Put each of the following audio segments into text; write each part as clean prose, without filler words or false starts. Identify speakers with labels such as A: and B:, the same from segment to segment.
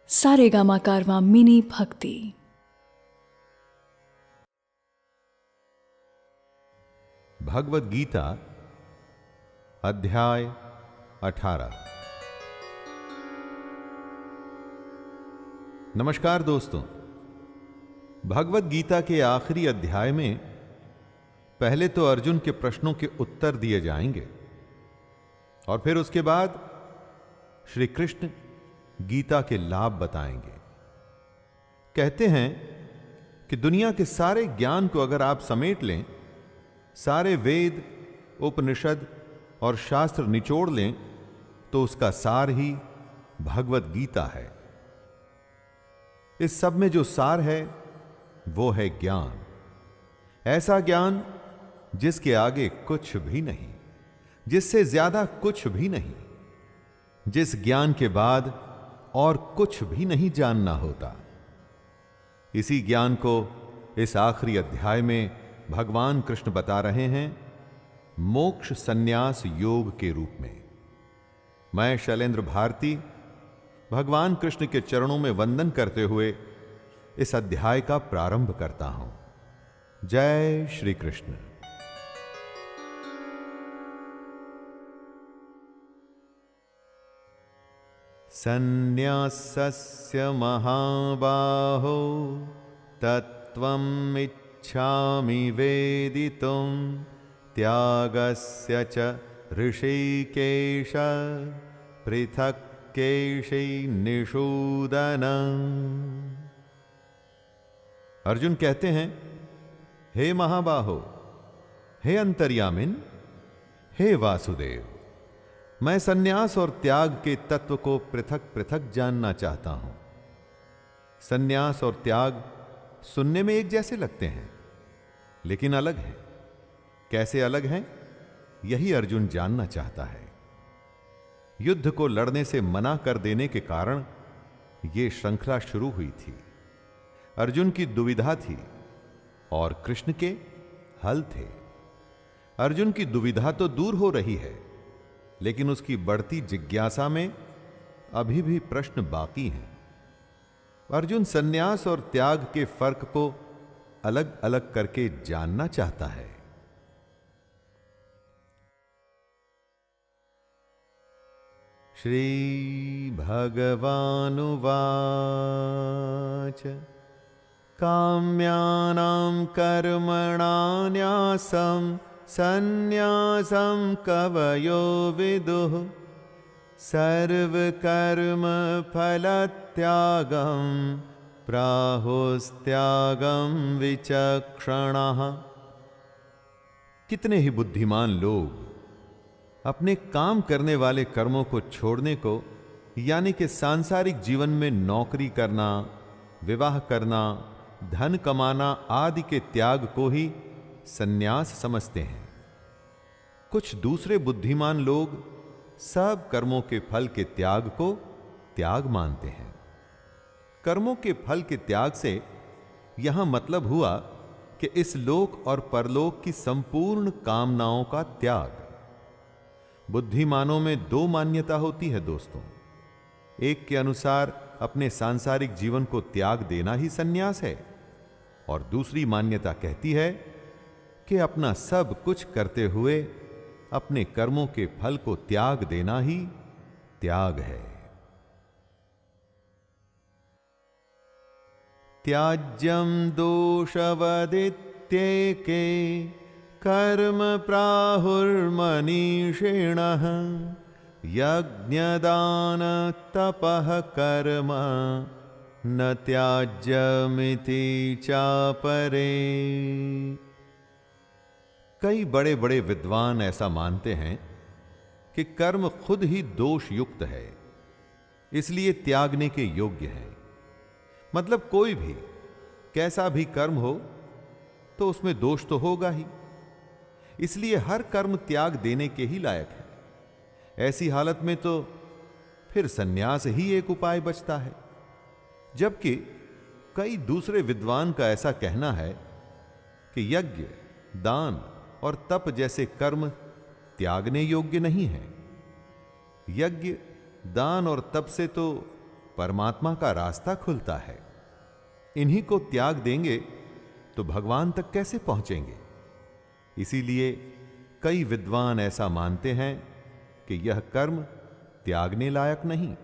A: सारेगामा कारवां mini भक्ति।
B: भगवद गीता अध्याय 18। नमस्कार दोस्तों, भगवद गीता के आखिरी अध्याय में पहले तो अर्जुन के प्रश्नों के उत्तर दिए जाएंगे और फिर उसके बाद श्री कृष्ण गीता के लाभ बताएंगे। कहते हैं कि दुनिया के सारे ज्ञान को अगर आप समेट लें, सारे वेद, उपनिषद और शास्त्र निचोड़ लें, तो उसका सार ही भगवद गीता है। इस सब में जो सार है वो है ज्ञान। ऐसा ज्ञान जिसके आगे कुछ भी नहीं, जिससे ज्यादा कुछ भी नहीं, जिस ज्ञान के बाद और कुछ भी नहीं जानना होता। इसी ज्ञान को इस आखिरी अध्याय में भगवान कृष्ण बता रहे हैं मोक्ष संन्यास योग के रूप में। मैं शैलेंद्र भारती भगवान कृष्ण के चरणों में वंदन करते हुए इस अध्याय का प्रारंभ करता हूं। जय श्री कृष्ण। संन्यासस्य महाबाहो तत्त्वम् इच्छामि वेदितुं त्यागस्य च ऋषिकेश पृथक् केशै निषूदन। अर्जुन कहते हैं, हे महाबाहो, हे अंतर्यामिन, हे वासुदेव, मैं सन्यास और त्याग के तत्व को पृथक पृथक जानना चाहता हूं। सन्यास और त्याग सुनने में एक जैसे लगते हैं, लेकिन अलग हैं। कैसे अलग हैं, यही अर्जुन जानना चाहता है। युद्ध को लड़ने से मना कर देने के कारण यह श्रृंखला शुरू हुई थी। अर्जुन की दुविधा थी और कृष्ण के हल थे। अर्जुन की दुविधा तो दूर हो रही है, लेकिन उसकी बढ़ती जिज्ञासा में अभी भी प्रश्न बाकी हैं। अर्जुन सन्यास और त्याग के फर्क को अलग अलग करके जानना चाहता है। श्री भगवानुवाच काम्यानां कर्मणान्यासं सन्न्यासं कवयो विदुः सर्वकर्म फलत्यागं प्राहुस्त्यागं विचक्षणः। कितने ही बुद्धिमान लोग अपने काम करने वाले कर्मों को छोड़ने को, यानी कि सांसारिक जीवन में नौकरी करना, विवाह करना, धन कमाना आदि के त्याग को ही सन्यास समझते हैं। कुछ दूसरे बुद्धिमान लोग सब कर्मों के फल के त्याग को त्याग मानते हैं। कर्मों के फल के त्याग से यहां मतलब हुआ कि इस लोक और परलोक की संपूर्ण कामनाओं का त्याग। बुद्धिमानों में दो मान्यता होती है दोस्तों। एक के अनुसार अपने सांसारिक जीवन को त्याग देना ही सन्यास है, और दूसरी मान्यता कहती है कि अपना सब कुछ करते हुए अपने कर्मों के फल को त्याग देना ही त्याग है। त्याज्यं दोषवदित्येके कर्म प्राहुर्मनीषिणः यज्ञदान तपः कर्म न त्याज्यमिति चापरे। कई बड़े बड़े विद्वान ऐसा मानते हैं कि कर्म खुद ही दोष युक्त है, इसलिए त्यागने के योग्य है। मतलब कोई भी कैसा भी कर्म हो तो उसमें दोष तो होगा ही, इसलिए हर कर्म त्याग देने के ही लायक है। ऐसी हालत में तो फिर सन्यास ही एक उपाय बचता है। जबकि कई दूसरे विद्वान का ऐसा कहना है कि यज्ञ, दान और तप जैसे कर्म त्यागने योग्य नहीं है। यज्ञ, दान और तप से तो परमात्मा का रास्ता खुलता है। इन्हीं को त्याग देंगे तो भगवान तक कैसे पहुंचेंगे? इसीलिए कई विद्वान ऐसा मानते हैं कि यह कर्म त्यागने लायक नहीं।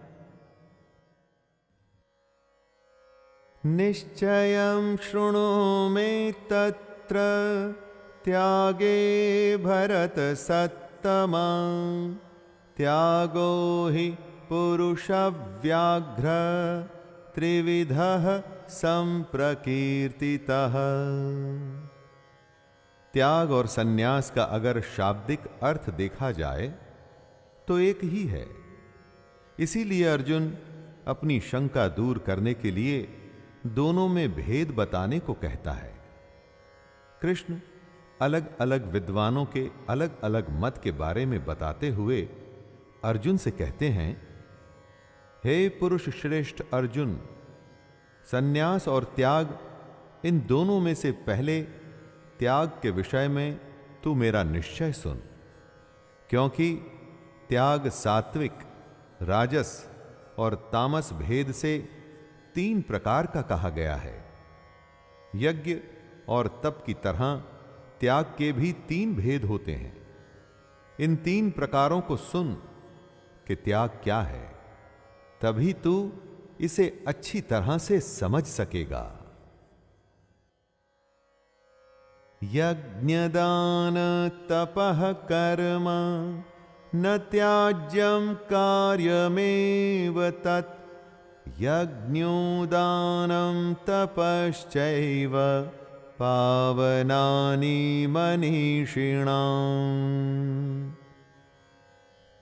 B: निश्चयं शृणु मे तत्र त्यागे भरत सत्तमा त्यागो हि पुरुष व्याघ्र त्रिविधः संप्रकीर्तितः। त्याग और सन्यास का अगर शाब्दिक अर्थ देखा जाए तो एक ही है। इसीलिए अर्जुन अपनी शंका दूर करने के लिए दोनों में भेद बताने को कहता है। कृष्ण अलग अलग विद्वानों के अलग अलग मत के बारे में बताते हुए अर्जुन से कहते हैं, हे पुरुष श्रेष्ठ अर्जुन, सन्यास और त्याग इन दोनों में से पहले त्याग के विषय में तू मेरा निश्चय सुन, क्योंकि त्याग सात्विक, राजस और तामस भेद से 3 प्रकार का कहा गया है। यज्ञ और तप की तरह त्याग के भी 3 भेद होते हैं। इन 3 प्रकारों को सुन कि त्याग क्या है, तभी तू इसे अच्छी तरह से समझ सकेगा। यज्ञदान तपः कर्म न त्याज्यं कार्यमेव तत् यज्ञोदानं तपश्चैव पावनानि मनीषिणाम्।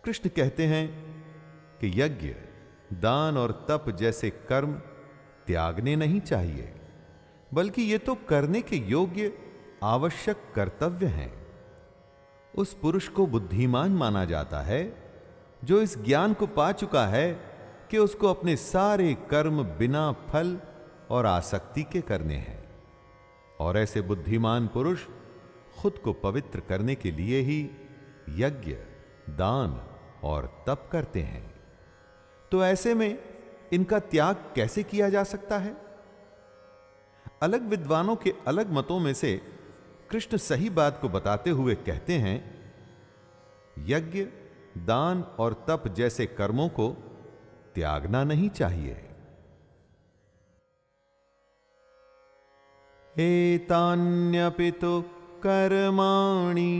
B: कृष्ण कहते हैं कि यज्ञ, दान और तप जैसे कर्म त्यागने नहीं चाहिए, बल्कि ये तो करने के योग्य आवश्यक कर्तव्य हैं। उस पुरुष को बुद्धिमान माना जाता है जो इस ज्ञान को पा चुका है कि उसको अपने सारे कर्म बिना फल और आसक्ति के करने हैं। और ऐसे बुद्धिमान पुरुष खुद को पवित्र करने के लिए ही यज्ञ, दान और तप करते हैं। तो ऐसे में इनका त्याग कैसे किया जा सकता है? अलग विद्वानों के अलग मतों में से कृष्ण सही बात को बताते हुए कहते हैं, यज्ञ, दान और तप जैसे कर्मों को त्यागना नहीं चाहिए। एतान्यपि तु कर्माणि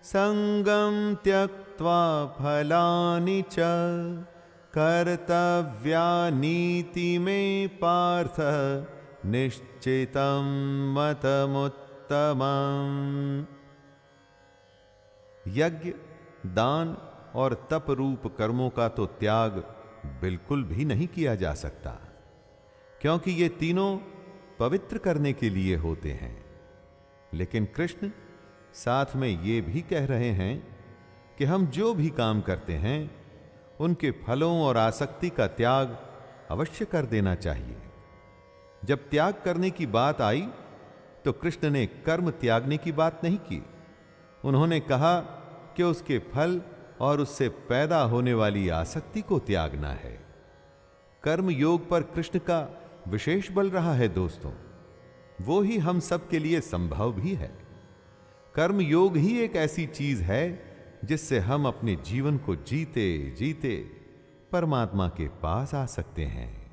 B: संगं त्यक्त्वा फलानि च कर्तव्यानीति मे पार्थ निश्चितं मतमुत्तमम्। यज्ञ, दान और तप रूप कर्मों का तो त्याग बिल्कुल भी नहीं किया जा सकता, क्योंकि ये तीनों पवित्र करने के लिए होते हैं। लेकिन कृष्ण साथ में ये भी कह रहे हैं कि हम जो भी काम करते हैं उनके फलों और आसक्ति का त्याग अवश्य कर देना चाहिए। जब त्याग करने की बात आई तो कृष्ण ने कर्म त्यागने की बात नहीं की। उन्होंने कहा कि उसके फल और उससे पैदा होने वाली आसक्ति को त्यागना है। कर्म योग पर कृष्ण का विशेष बल रहा है दोस्तों। वो ही हम सब के लिए संभव भी है। कर्म योग ही एक ऐसी चीज है जिससे हम अपने जीवन को जीते जीते परमात्मा के पास आ सकते हैं।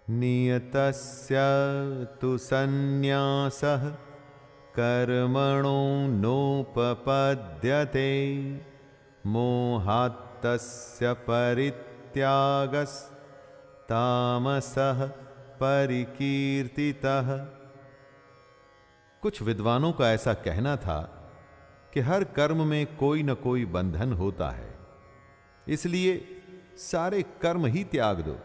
B: नियतस्य तु सन्न्यासः कर्मणो नोपपद्यते मोहात्तस्य परित्यागस्तामसः परिकीर्तितः। कुछ विद्वानों का ऐसा कहना था कि हर कर्म में कोई न कोई बंधन होता है, इसलिए सारे कर्म ही त्याग दो।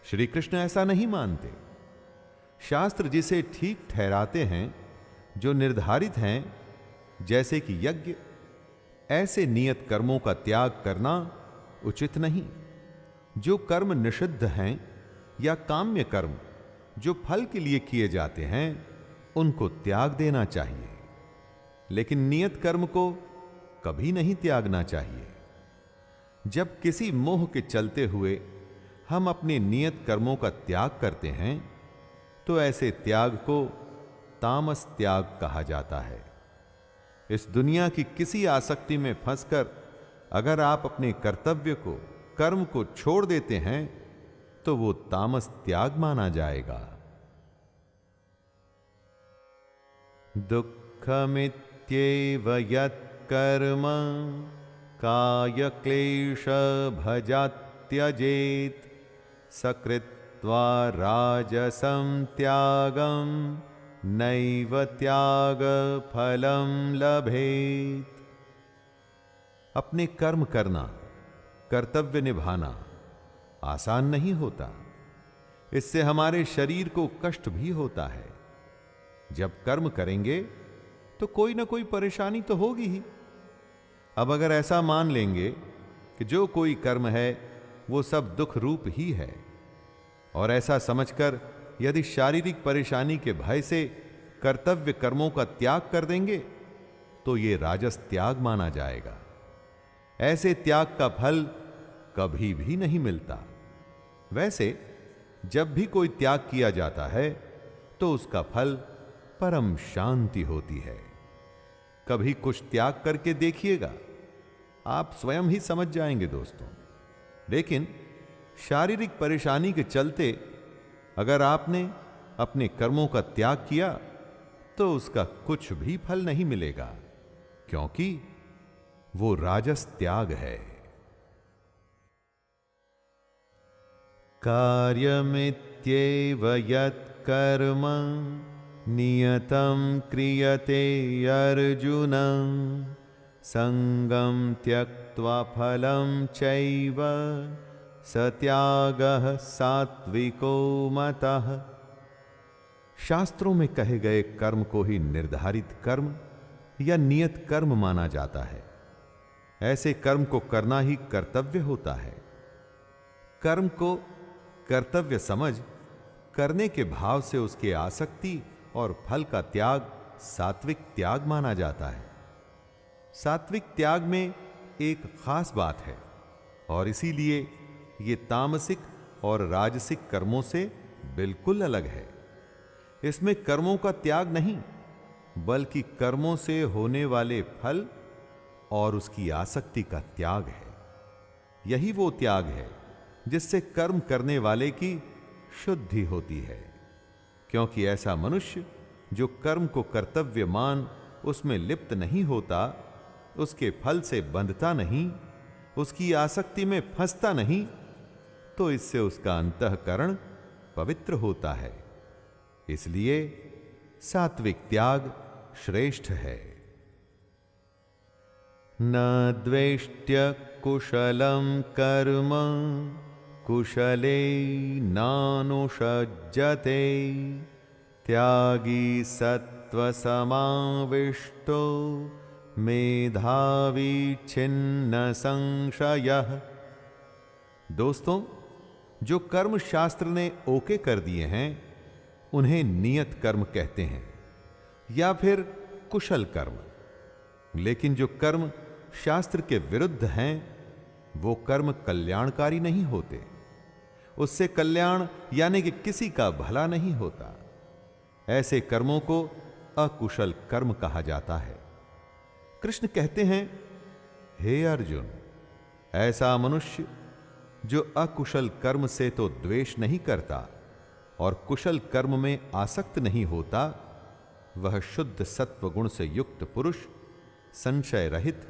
B: श्री कृष्ण ऐसा नहीं मानते। शास्त्र जिसे ठीक ठहराते हैं, जो निर्धारित हैं, जैसे कि यज्ञ, ऐसे नियत कर्मों का त्याग करना उचित नहीं। जो कर्म निषिद्ध हैं या काम्य कर्म जो फल के लिए किए जाते हैं, उनको त्याग देना चाहिए, लेकिन नियत कर्म को कभी नहीं त्यागना चाहिए। जब किसी मोह के चलते हुए हम अपने नियत कर्मों का त्याग करते हैं तो ऐसे त्याग को तामस त्याग कहा जाता है। इस दुनिया की किसी आसक्ति में फंसकर अगर आप अपने कर्तव्य को, कर्म को छोड़ देते हैं तो वो तामस त्याग माना जाएगा। दुःखमित्येव यत्कर्म काय क्लेश भजात् त्यजेत् सकृत्वा राजसं त्यागं नैव त्याग फलं लभेत्। अपने कर्म करना, कर्तव्य निभाना आसान नहीं होता। इससे हमारे शरीर को कष्ट भी होता है। जब कर्म करेंगे तो कोई ना कोई परेशानी तो होगी ही। अब अगर ऐसा मान लेंगे कि जो कोई कर्म है वो सब दुख रूप ही है, और ऐसा समझकर यदि शारीरिक परेशानी के भय से कर्तव्य कर्मों का त्याग कर देंगे तो ये राजस त्याग माना जाएगा। ऐसे त्याग का फल कभी भी नहीं मिलता। वैसे जब भी कोई त्याग किया जाता है तो उसका फल परम शांति होती है। कभी कुछ त्याग करके देखिएगा, आप स्वयं ही समझ जाएंगे दोस्तों। लेकिन शारीरिक परेशानी के चलते अगर आपने अपने कर्मों का त्याग किया तो उसका कुछ भी फल नहीं मिलेगा, क्योंकि वो राजस त्याग है। कार्यमित्येव यत्कर्म नियतं क्रियते अर्जुन संगं त्यक्त्वा फलं चैव सत्यागः सात्विको मतः। शास्त्रों में कहे गए कर्म को ही निर्धारित कर्म या नियत कर्म माना जाता है। ऐसे कर्म को करना ही कर्तव्य होता है। कर्म को कर्तव्य समझ करने के भाव से उसके आसक्ति और फल का त्याग सात्विक त्याग माना जाता है। सात्विक त्याग में एक खास बात है, और इसीलिए ये तामसिक और राजसिक कर्मों से बिल्कुल अलग है। इसमें कर्मों का त्याग नहीं, बल्कि कर्मों से होने वाले फल और उसकी आसक्ति का त्याग है। यही वो त्याग है जिससे कर्म करने वाले की शुद्धि होती है। क्योंकि ऐसा मनुष्य जो कर्म को कर्तव्य मान उसमें लिप्त नहीं होता, उसके फल से बंधता नहीं, उसकी आसक्ति में फंसता नहीं, तो इससे उसका अंतःकरण पवित्र होता है। इसलिए सात्विक त्याग श्रेष्ठ है। न द्वेष्ट्य कुशलं कर्म कुशले नानुषज्जते त्यागी सत्व समाविष्टो मेधावी छिन्न संशयः। दोस्तों, जो कर्म शास्त्र ने ओके कर दिए हैं उन्हें नियत कर्म कहते हैं या फिर कुशल कर्म। लेकिन जो कर्म शास्त्र के विरुद्ध हैं वो कर्म कल्याणकारी नहीं होते। उससे कल्याण यानी कि किसी का भला नहीं होता। ऐसे कर्मों को अकुशल कर्म कहा जाता है। कृष्ण कहते हैं, हे अर्जुन, ऐसा मनुष्य जो अकुशल कर्म से तो द्वेष नहीं करता और कुशल कर्म में आसक्त नहीं होता, वह शुद्ध सत्व गुण से युक्त पुरुष, संशय रहित,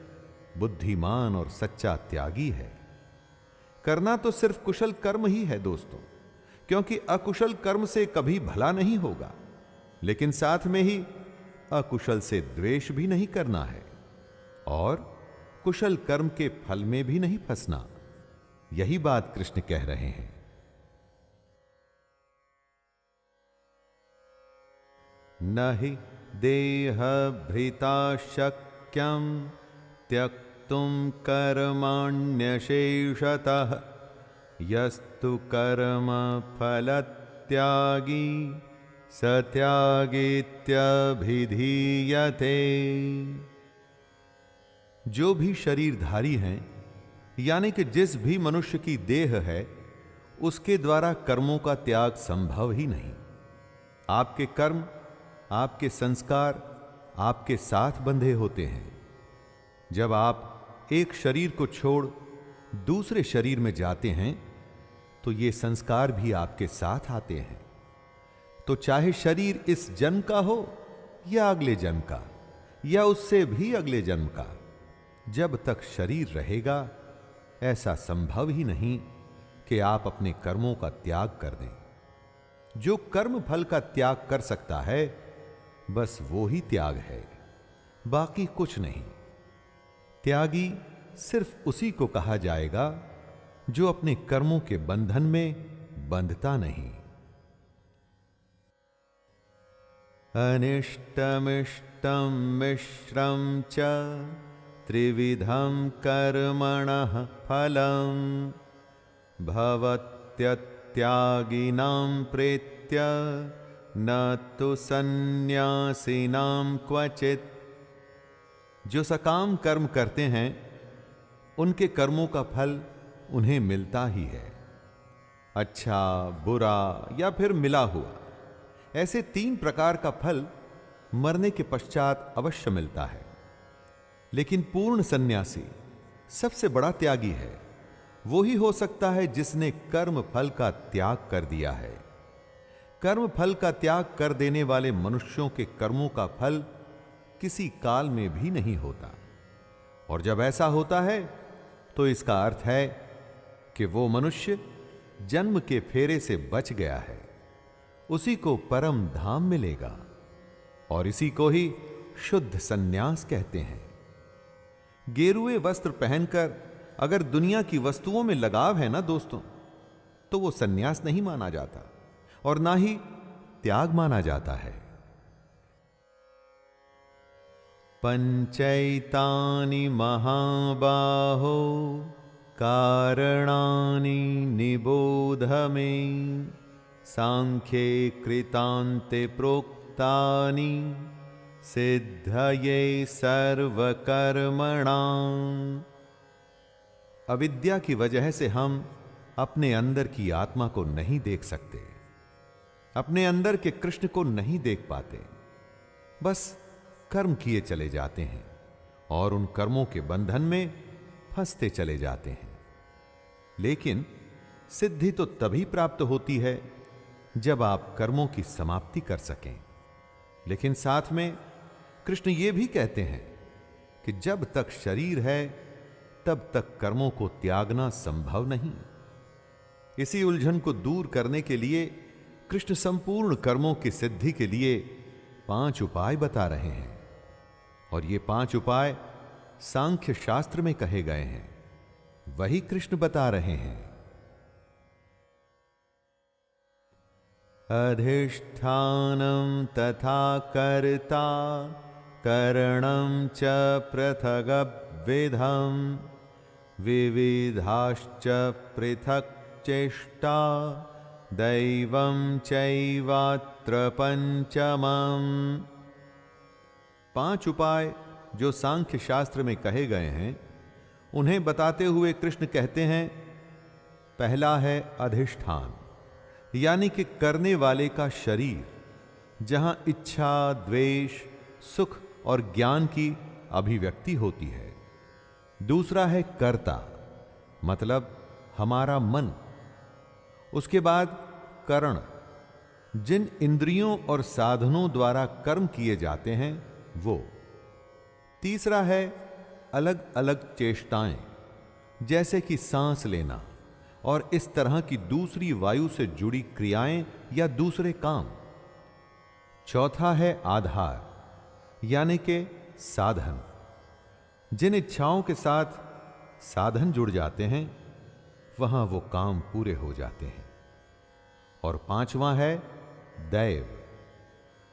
B: बुद्धिमान और सच्चा त्यागी है। करना तो सिर्फ कुशल कर्म ही है दोस्तों, क्योंकि अकुशल कर्म से कभी भला नहीं होगा। लेकिन साथ में ही अकुशल से द्वेष भी नहीं करना है और कुशल कर्म के फल में भी नहीं फंसना। यही बात कृष्ण कह रहे हैं। न हि देहभृता शक्यं त्यक्तुं कर्माण्यशेषतः यस्तु कर्म फलत्यागी स त्यागेत्यभिधीयते। जो भी शरीरधारी हैं यानी कि जिस भी मनुष्य की देह है उसके द्वारा कर्मों का त्याग संभव ही नहीं। आपके कर्म, आपके संस्कार आपके साथ बंधे होते हैं। जब आप एक शरीर को छोड़ दूसरे शरीर में जाते हैं तो ये संस्कार भी आपके साथ आते हैं। तो चाहे शरीर इस जन्म का हो या अगले जन्म का या उससे भी अगले जन्म का, जब तक शरीर रहेगा ऐसा संभव ही नहीं कि आप अपने कर्मों का त्याग कर दें। जो कर्म फल का त्याग कर सकता है बस वो ही त्याग है, बाकी कुछ नहीं। त्यागी सिर्फ उसी को कहा जाएगा जो अपने कर्मों के बंधन में बंधता नहीं। अनिष्टमिष्टं मिश्रं च त्रिविधं कर्मणः फलं भवत्यत्यागिनां प्रेत्य न तु सन्न्यासिनां क्वचित्। जो सकाम कर्म करते हैं उनके कर्मों का फल उन्हें मिलता ही है, अच्छा, बुरा या फिर मिला हुआ। ऐसे 3 प्रकार का फल मरने के पश्चात अवश्य मिलता है। लेकिन पूर्ण सन्यासी सबसे बड़ा त्यागी है। वो ही हो सकता है जिसने कर्म फल का त्याग कर दिया है। कर्म फल का त्याग कर देने वाले मनुष्यों के कर्मों का फल किसी काल में भी नहीं होता। और जब ऐसा होता है तो इसका अर्थ है कि वो मनुष्य जन्म के फेरे से बच गया है। उसी को परम धाम मिलेगा और इसी को ही शुद्ध सन्यास कहते हैं। गेरुए वस्त्र पहनकर अगर दुनिया की वस्तुओं में लगाव है ना दोस्तों, तो वो सन्यास नहीं माना जाता और ना ही त्याग माना जाता है। पंचैतानि महाबाहो कारणानि निबोध मे सांख्ये कृतान्ते प्रोक्तानि सिद्धये सर्वकर्मणाम्। अविद्या की वजह से हम अपने अंदर की आत्मा को नहीं देख सकते, अपने अंदर के कृष्ण को नहीं देख पाते, बस कर्म किए चले जाते हैं और उन कर्मों के बंधन में फंसते चले जाते हैं। लेकिन सिद्धि तो तभी प्राप्त होती है जब आप कर्मों की समाप्ति कर सकें। लेकिन साथ में कृष्ण ये भी कहते हैं कि जब तक शरीर है तब तक कर्मों को त्यागना संभव नहीं। इसी उलझन को दूर करने के लिए कृष्ण संपूर्ण कर्मों की सिद्धि के लिए 5 उपाय बता रहे हैं। और ये 5 उपाय सांख्य शास्त्र में कहे गए हैं, वही कृष्ण बता रहे हैं। अधिष्ठानं तथा कर्ता करणं च पृथग्विधं विविधाश्च पृथक् चेष्टा दैवं चैवात्र पंचमम्। 5 उपाय जो सांख्य शास्त्र में कहे गए हैं उन्हें बताते हुए कृष्ण कहते हैं, पहला है अधिष्ठान, यानी कि करने वाले का शरीर, जहां इच्छा, द्वेष, सुख और ज्ञान की अभिव्यक्ति होती है। दूसरा है कर्ता, मतलब हमारा मन। उसके बाद करण, जिन इंद्रियों और साधनों द्वारा कर्म किए जाते हैं वो। तीसरा है अलग अलग चेष्टाएं, जैसे कि सांस लेना और इस तरह की दूसरी वायु से जुड़ी क्रियाएं या दूसरे काम। चौथा है आधार, यानी कि साधन। जिन इच्छाओं के साथ साधन जुड़ जाते हैं वहां वो काम पूरे हो जाते हैं। और 5वां है दैव।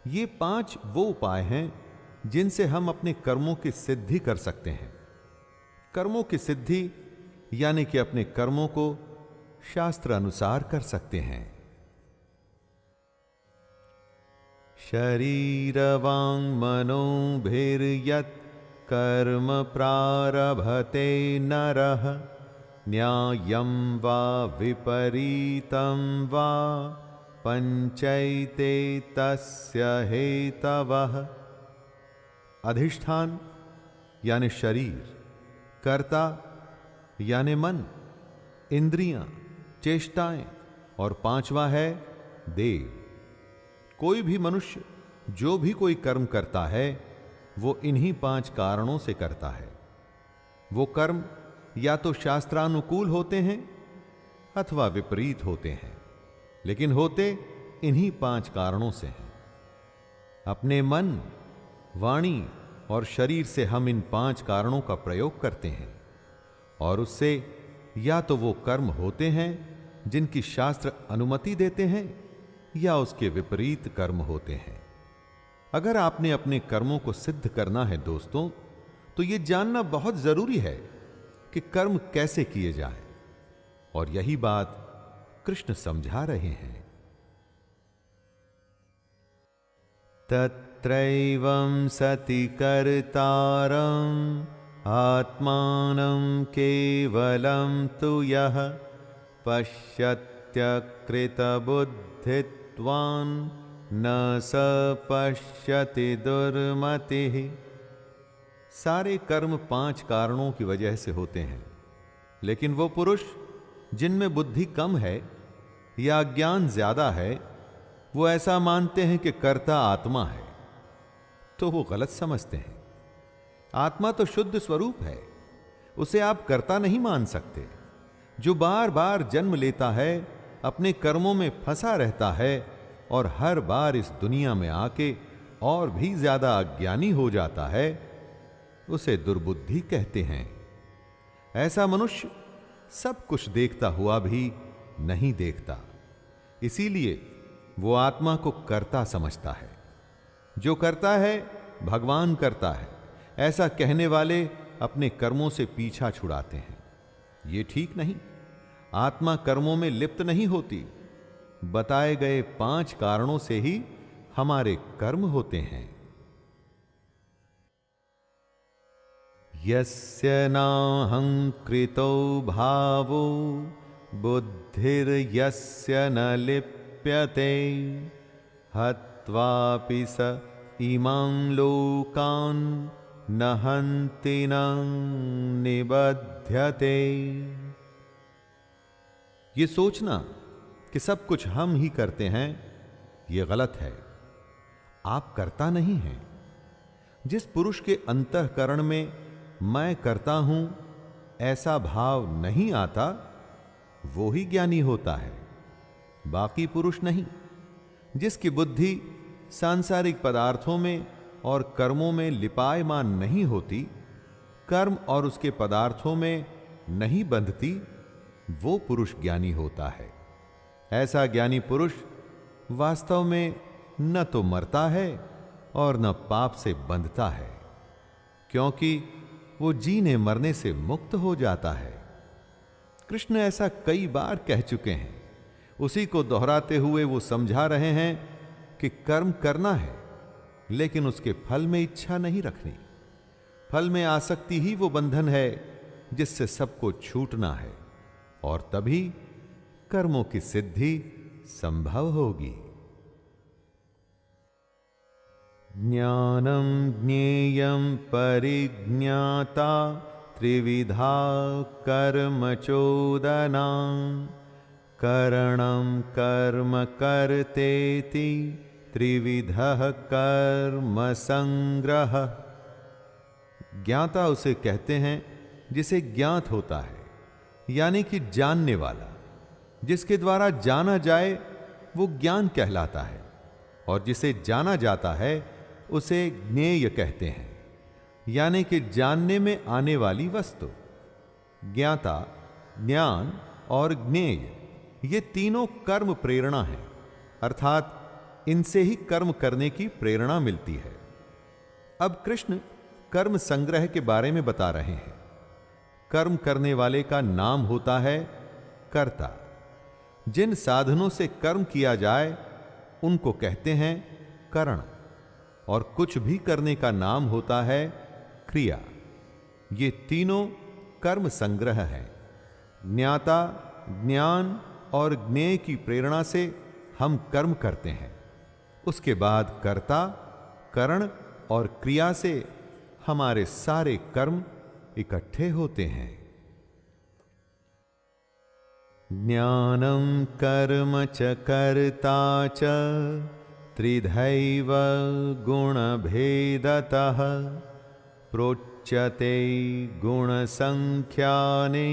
B: ये 5 वो उपाय हैं जिनसे हम अपने कर्मों की सिद्धि कर सकते हैं। कर्मों की सिद्धि यानी कि अपने कर्मों को शास्त्र अनुसार कर सकते हैं। शरीर वांग मनोभिर्यत् कर्म प्रारभते नरः न्यायं वा विपरीतं वा पंचैते तस्य हेतवः। अधिष्ठान यानी शरीर, कर्ता यानी मन, इंद्रियां, चेष्टाएं और पांचवा है देव। कोई भी मनुष्य जो भी कोई कर्म करता है वो इन्हीं 5 कारणों से करता है। वो कर्म या तो शास्त्रानुकूल होते हैं अथवा विपरीत होते हैं, लेकिन होते इन्हीं 5 कारणों से हैं। अपने मन, वाणी और शरीर से हम इन 5 कारणों का प्रयोग करते हैं और उससे या तो वो कर्म होते हैं जिनकी शास्त्र अनुमति देते हैं या उसके विपरीत कर्म होते हैं। अगर आपने अपने कर्मों को सिद्ध करना है दोस्तों, तो यह जानना बहुत जरूरी है कि कर्म कैसे किए जाएं, और यही बात कृष्ण समझा रहे हैं। तत्रैवं सति कर्तारम् आत्मानं केवलं तु यः पश्यत्यकृतबुद्धित्वान् न स पश्यति दुर्मतिः। सारे कर्म 5 कारणों की वजह से होते हैं, लेकिन वो पुरुष जिनमें बुद्धि कम है या ज्ञान ज्यादा है, वो ऐसा मानते हैं कि कर्ता आत्मा है, तो वो गलत समझते हैं। आत्मा तो शुद्ध स्वरूप है, उसे आप कर्ता नहीं मान सकते। जो बार बार जन्म लेता है, अपने कर्मों में फंसा रहता है और हर बार इस दुनिया में आके और भी ज्यादा अज्ञानी हो जाता है, उसे दुर्बुद्धि कहते हैं। ऐसा मनुष्य सब कुछ देखता हुआ भी नहीं देखता, इसीलिए वो आत्मा को कर्ता समझता है। जो करता है भगवान करता है, ऐसा कहने वाले अपने कर्मों से पीछा छुड़ाते हैं। ये ठीक नहीं। आत्मा कर्मों में लिप्त नहीं होती। बताए गए 5 कारणों से ही हमारे कर्म होते हैं। यस्य नाहंकृतो भावो बुद्धिर्यस्य न लिप्यते हत्वापि स इमां लोकान् न हन्ति न निबध्यते। ये सोचना कि सब कुछ हम ही करते हैं, ये गलत है। आप करता नहीं हैं। जिस पुरुष के अंतःकरण में मैं करता हूं ऐसा भाव नहीं आता, वो ही ज्ञानी होता है, बाकी पुरुष नहीं। जिसकी बुद्धि सांसारिक पदार्थों में और कर्मों में लिपायमान नहीं होती, कर्म और उसके पदार्थों में नहीं बंधती, वो पुरुष ज्ञानी होता है। ऐसा ज्ञानी पुरुष वास्तव में न तो मरता है और न पाप से बंधता है, क्योंकि वो जीने मरने से मुक्त हो जाता है। कृष्ण ऐसा कई बार कह चुके हैं। उसी को दोहराते हुए वो समझा रहे हैं कि कर्म करना है, लेकिन उसके फल में इच्छा नहीं रखनी। फल में आसक्ति ही वो बंधन है जिससे सबको छूटना है, और तभी कर्मों की सिद्धि संभव होगी। ज्ञानं ज्ञेयं परिज्ञाता त्रिविधा कर्म चोदना करणं कर्म कर्तेति त्रिविधः कर्म संग्रह। ज्ञाता उसे कहते हैं जिसे ज्ञात होता है, यानी कि जानने वाला। जिसके द्वारा जाना जाए वो ज्ञान कहलाता है, और जिसे जाना जाता है उसे ज्ञेय कहते हैं, यानी कि जानने में आने वाली वस्तु। ज्ञाता, ज्ञान और ज्ञेय ये तीनों कर्म प्रेरणा है, अर्थात इनसे ही कर्म करने की प्रेरणा मिलती है। अब कृष्ण कर्म संग्रह के बारे में बता रहे हैं। कर्म करने वाले का नाम होता है कर्ता। जिन साधनों से कर्म किया जाए उनको कहते हैं करण, और कुछ भी करने का नाम होता है क्रिया। ये तीनों कर्म संग्रह है। ज्ञाता, ज्ञान और ज्ञेय की प्रेरणा से हम कर्म करते हैं। उसके बाद कर्ता, करण और क्रिया से हमारे सारे कर्म इकट्ठे होते हैं। ज्ञानम कर्म च कर्ता च त्रिधैव गुणभेदतः प्रोच्यते गुणसंख्याने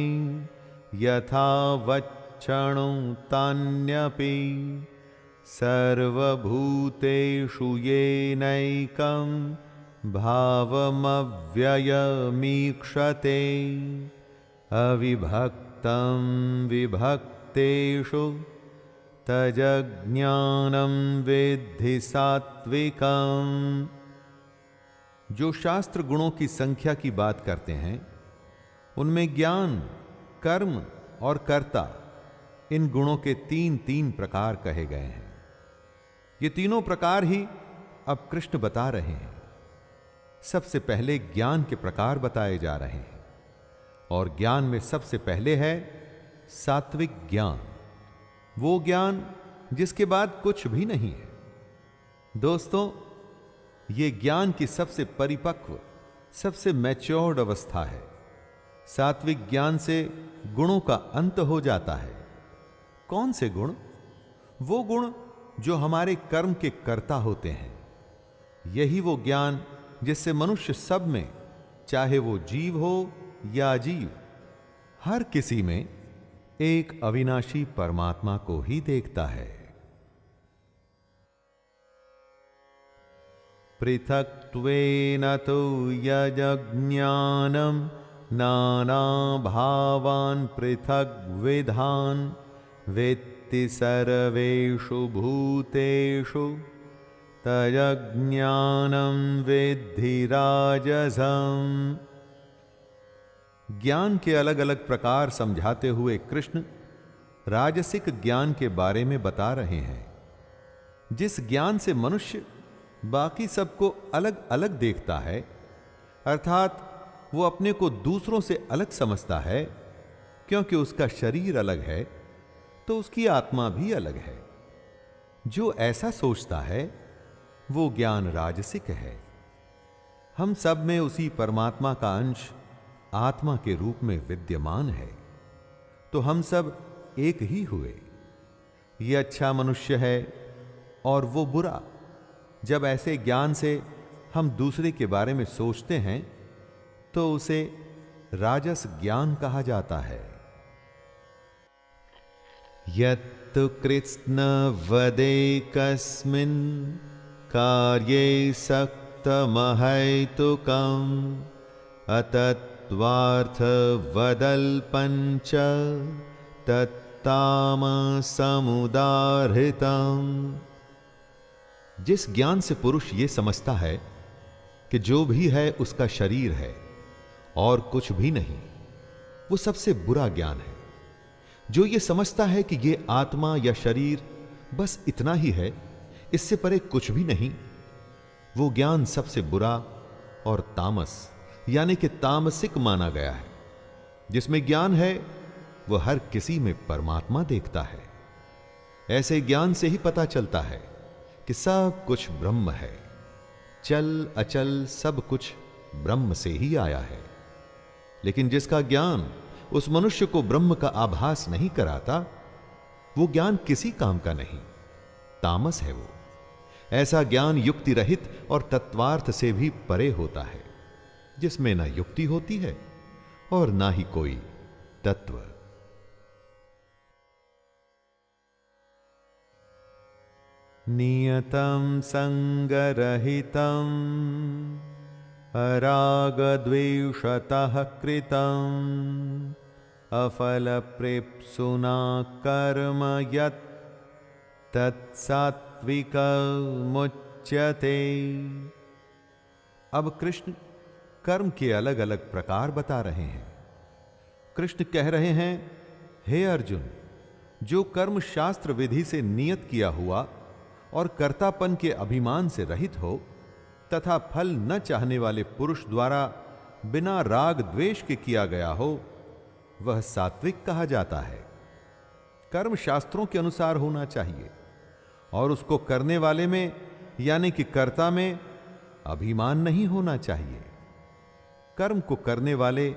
B: यथा वक्षणो तान्यपि सर्वभूतेषु येनैकं भावमव्ययमीक्षते अविभक्तं विभक्तेषु तज्ज्ञानं विद्धि सात्विकम्। जो शास्त्र गुणों की संख्या की बात करते हैं, उनमें ज्ञान, कर्म और कर्ता, इन गुणों के तीन तीन प्रकार कहे गए हैं। ये तीनों प्रकार ही अब कृष्ण बता रहे हैं। सबसे पहले ज्ञान के प्रकार बताए जा रहे हैं, और ज्ञान में सबसे पहले है सात्विक ज्ञान, वो ज्ञान जिसके बाद कुछ भी नहीं है। दोस्तों, ये ज्ञान की सबसे परिपक्व, सबसे मैच्योर्ड अवस्था है। सात्विक ज्ञान से गुणों का अंत हो जाता है। कौन से गुण? वो गुण जो हमारे कर्म के कर्ता होते हैं। यही वो ज्ञान जिससे मनुष्य सब में, चाहे वो जीव हो या अजीव, हर किसी में एक अविनाशी परमात्मा को ही देखता है। पृथक्त्वेन तु यज्ञानं नाना भावान् पृथग्विधान् वेत्ति सर्वेषु भूतेषु तज्ज्ञानं विद्धि राजसम्। ज्ञान के अलग अलग प्रकार समझाते हुए कृष्ण राजसिक ज्ञान के बारे में बता रहे हैं। जिस ज्ञान से मनुष्य बाकी सबको अलग अलग देखता है, अर्थात वो अपने को दूसरों से अलग समझता है, क्योंकि उसका शरीर अलग है तो उसकी आत्मा भी अलग है। जो ऐसा सोचता है वो ज्ञान राजसिक है। हम सब में उसी परमात्मा का अंश आत्मा के रूप में विद्यमान है, तो हम सब एक ही हुए। ये अच्छा मनुष्य है और वो बुरा। जब ऐसे ज्ञान से हम दूसरे के बारे में सोचते हैं तो उसे राजस ज्ञान कहा जाता है। यत्तु कृत्स्न वदेकस्मिन् कार्ये सक्तमहैतुकम् अतत्त्वार्थ वदल्पञ्च तत्तामसमुदाहृतम्। जिस ज्ञान से पुरुष ये समझता है कि जो भी है उसका शरीर है और कुछ भी नहीं, वो सबसे बुरा ज्ञान है। जो ये समझता है कि ये आत्मा या शरीर बस इतना ही है, इससे परे कुछ भी नहीं, वो ज्ञान सबसे बुरा और तामस यानी कि तामसिक माना गया है। जिसमें ज्ञान है वो हर किसी में परमात्मा देखता है। ऐसे ज्ञान से ही पता चलता है कि सब कुछ ब्रह्म है। चल अचल सब कुछ ब्रह्म से ही आया है। लेकिन जिसका ज्ञान उस मनुष्य को ब्रह्म का आभास नहीं कराता, वो ज्ञान किसी काम का नहीं, तामस है वो। ऐसा ज्ञान युक्ति रहित और तत्वार्थ से भी परे होता है, जिसमें ना युक्ति होती है और ना ही कोई तत्व। नियतं संगरहितं अरागद्वेषतः कृतं अफलप्रेप्सुना कर्म यत् तत्सात्विकमुच्यते। अब कृष्ण कर्म के अलग अलग प्रकार बता रहे हैं। कृष्ण कह रहे हैं, हे अर्जुन, जो कर्म शास्त्र विधि से नियत किया हुआ और कर्तापन के अभिमान से रहित हो तथा फल न चाहने वाले पुरुष द्वारा बिना राग द्वेष के किया गया हो, वह सात्विक कहा जाता है। कर्म शास्त्रों के अनुसार होना चाहिए और उसको करने वाले में यानी कि कर्ता में अभिमान नहीं होना चाहिए। कर्म को करने वाले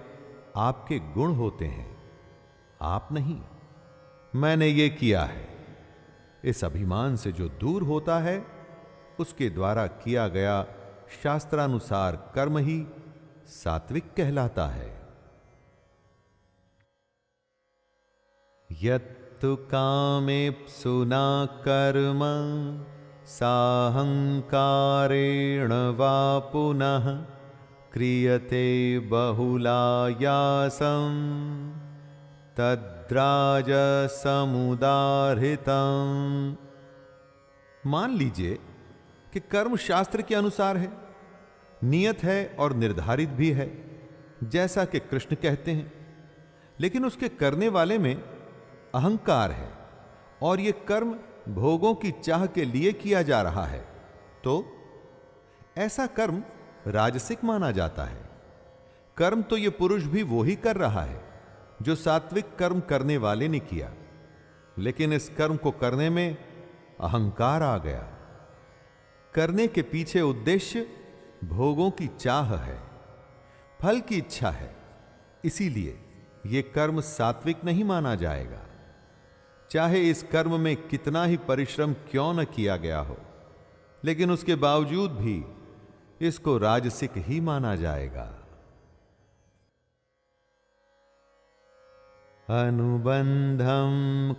B: आपके गुण होते हैं, आप नहीं। मैंने ये किया है, इस अभिमान से जो दूर होता है उसके द्वारा किया गया शास्त्रानुसार कर्म ही सात्विक कहलाता है। यत्तु कामेप्सुना कर्म साहंकारेण वा पुनः क्रियते बहुलायासं तद्राजसमुदाहृतं। मान लीजिए कि कर्म शास्त्र के अनुसार है, नियत है और निर्धारित भी है, जैसा कि कृष्ण कहते हैं, लेकिन उसके करने वाले में अहंकार है और यह कर्म भोगों की चाह के लिए किया जा रहा है, तो ऐसा कर्म राजसिक माना जाता है। कर्म तो यह पुरुष भी वो ही कर रहा है जो सात्विक कर्म करने वाले ने किया, लेकिन इस कर्म को करने में अहंकार आ गया। करने के पीछे उद्देश्य भोगों की चाह है, फल की इच्छा है, इसीलिए यह कर्म सात्विक नहीं माना जाएगा। चाहे इस कर्म में कितना ही परिश्रम क्यों न किया गया हो, लेकिन उसके बावजूद भी इसको राजसिक ही माना जाएगा। अनुबंधम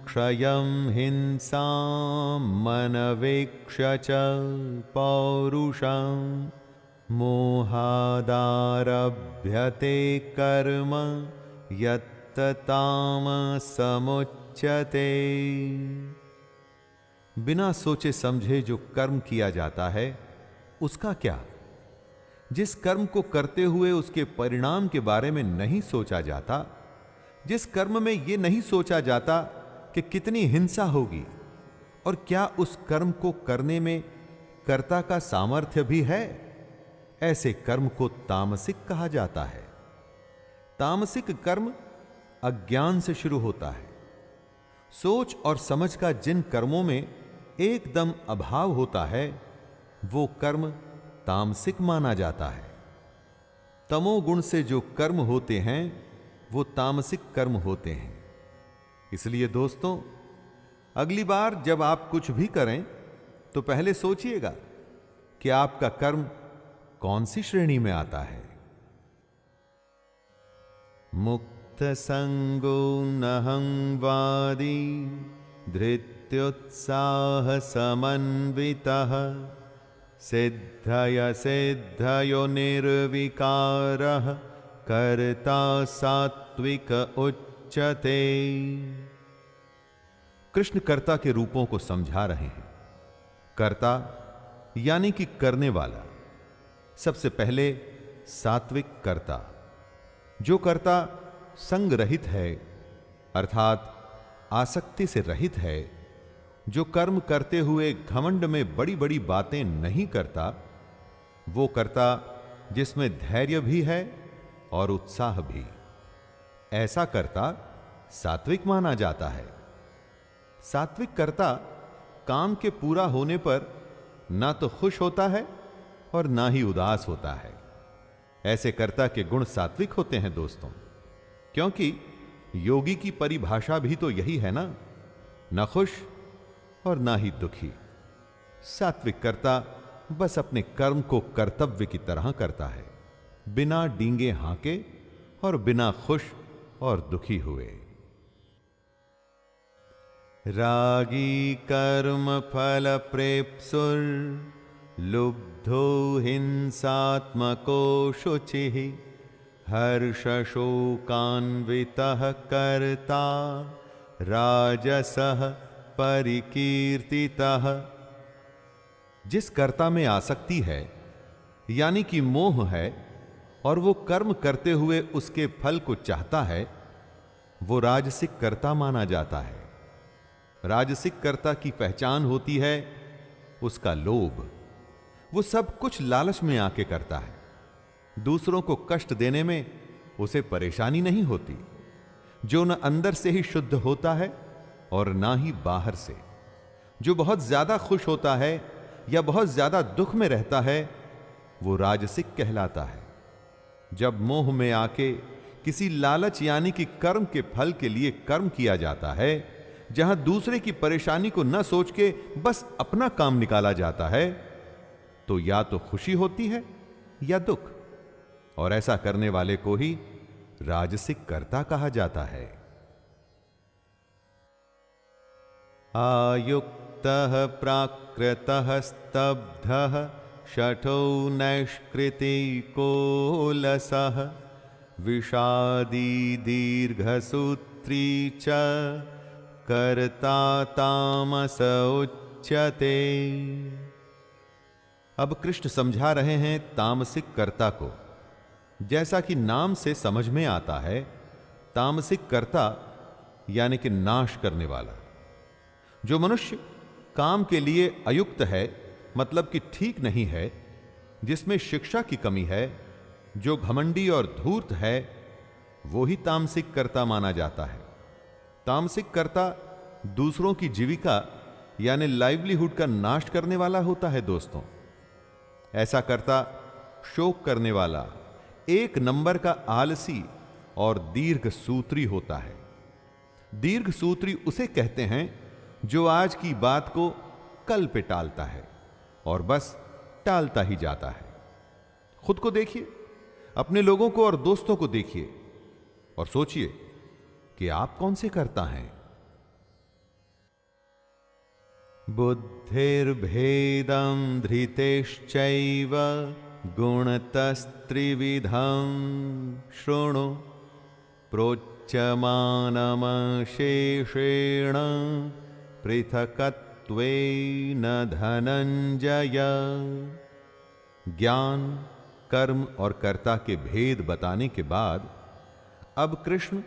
B: क्षयं हिंसां मनवेक्ष्य च पौरुषं मोहादारभ्यते कर्म यत्तामसमुच्यते। बिना सोचे समझे जो कर्म किया जाता है उसका क्या? जिस कर्म को करते हुए उसके परिणाम के बारे में नहीं सोचा जाता, जिस कर्म में यह नहीं सोचा जाता कि कितनी हिंसा होगी और क्या उस कर्म को करने में कर्ता का सामर्थ्य भी है, ऐसे कर्म को तामसिक कहा जाता है। तामसिक कर्म अज्ञान से शुरू होता है। सोच और समझ का जिन कर्मों में एकदम अभाव होता है वो कर्म तामसिक माना जाता है। तमोगुण से जो कर्म होते हैं वो तामसिक कर्म होते हैं। इसलिए दोस्तों, अगली बार जब आप कुछ भी करें तो पहले सोचिएगा कि आपका कर्म कौन सी श्रेणी में आता है। मुक्त संगो नहंवादी धृत्युत्साह समन्वितः सिद्धय सिद्धयो निर्विकारः कर्ता सात्विक उच्यते। कृष्ण कर्ता के रूपों को समझा रहे हैं। कर्ता यानी कि करने वाला। सबसे पहले सात्विक कर्ता, जो कर्ता संग रहित है अर्थात आसक्ति से रहित है, जो कर्म करते हुए घमंड में बड़ी बड़ी बातें नहीं करता, वो कर्ता जिसमें धैर्य भी है और उत्साह भी, ऐसा कर्ता सात्विक माना जाता है। सात्विक कर्ता काम के पूरा होने पर ना तो खुश होता है और ना ही उदास होता है। ऐसे कर्ता के गुण सात्विक होते हैं दोस्तों, क्योंकि योगी की परिभाषा भी तो यही है ना, न खुश और ना ही दुखी। सात्विक कर्ता बस अपने कर्म को कर्तव्य की तरह करता है, बिना डींगे हांके और बिना खुश और दुखी हुए। रागी कर्म फल प्रेप्सुर लुब्धो हिंसात्मको शुचिः हर्ष शोकान्वितः कर्ता राजसः परिकीर्तितः। जिस कर्ता में आसक्ति है यानी कि मोह है और वो कर्म करते हुए उसके फल को चाहता है, वो राजसिक कर्ता माना जाता है। राजसिक कर्ता की पहचान होती है उसका लोभ। वो सब कुछ लालच में आके करता है। दूसरों को कष्ट देने में उसे परेशानी नहीं होती। जो न अंदर से ही शुद्ध होता है और ना ही बाहर से। जो बहुत ज्यादा खुश होता है या बहुत ज्यादा दुख में रहता है, वो राजसिक कहलाता है। जब मोह में आके किसी लालच यानी कि कर्म के फल के लिए कर्म किया जाता है, जहां दूसरे की परेशानी को न सोच के बस अपना काम निकाला जाता है, तो या तो खुशी होती है या दुख, और ऐसा करने वाले को ही राजसिक कर्ता कहा जाता है। आयुक्तः प्राकृतः स्तब्धः शठो नैष्कृतिको लसः विषादी दीर्घसूत्री च कर्ता तामस उच्यते। अब कृष्ण समझा रहे हैं तामसिक कर्ता को। जैसा कि नाम से समझ में आता है, तामसिक कर्ता यानी कि नाश करने वाला। जो मनुष्य काम के लिए अयुक्त है, मतलब कि ठीक नहीं है, जिसमें शिक्षा की कमी है, जो घमंडी और धूर्त है, वो ही तामसिक कर्ता माना जाता है। तामसिक कर्ता दूसरों की जीविका यानी लाइवलीहुड का नाश करने वाला होता है। दोस्तों, ऐसा कर्ता शोक करने वाला, एक नंबर का आलसी और दीर्घ सूत्री होता है। दीर्घ सूत्री उसे कहते हैं जो आज की बात को कल पे टालता है और बस टालता ही जाता है। खुद को देखिए, अपने लोगों को और दोस्तों को देखिए और सोचिए कि आप कौन से कर्ता हैं। बुद्धिर्भेदं धृतेश्चैव गुणतस्त्रिविधं शृणु प्रोच्यमानमशेषेण पृथकत्वेन धनंजय। ज्ञान, कर्म और कर्ता के भेद बताने के बाद अब कृष्ण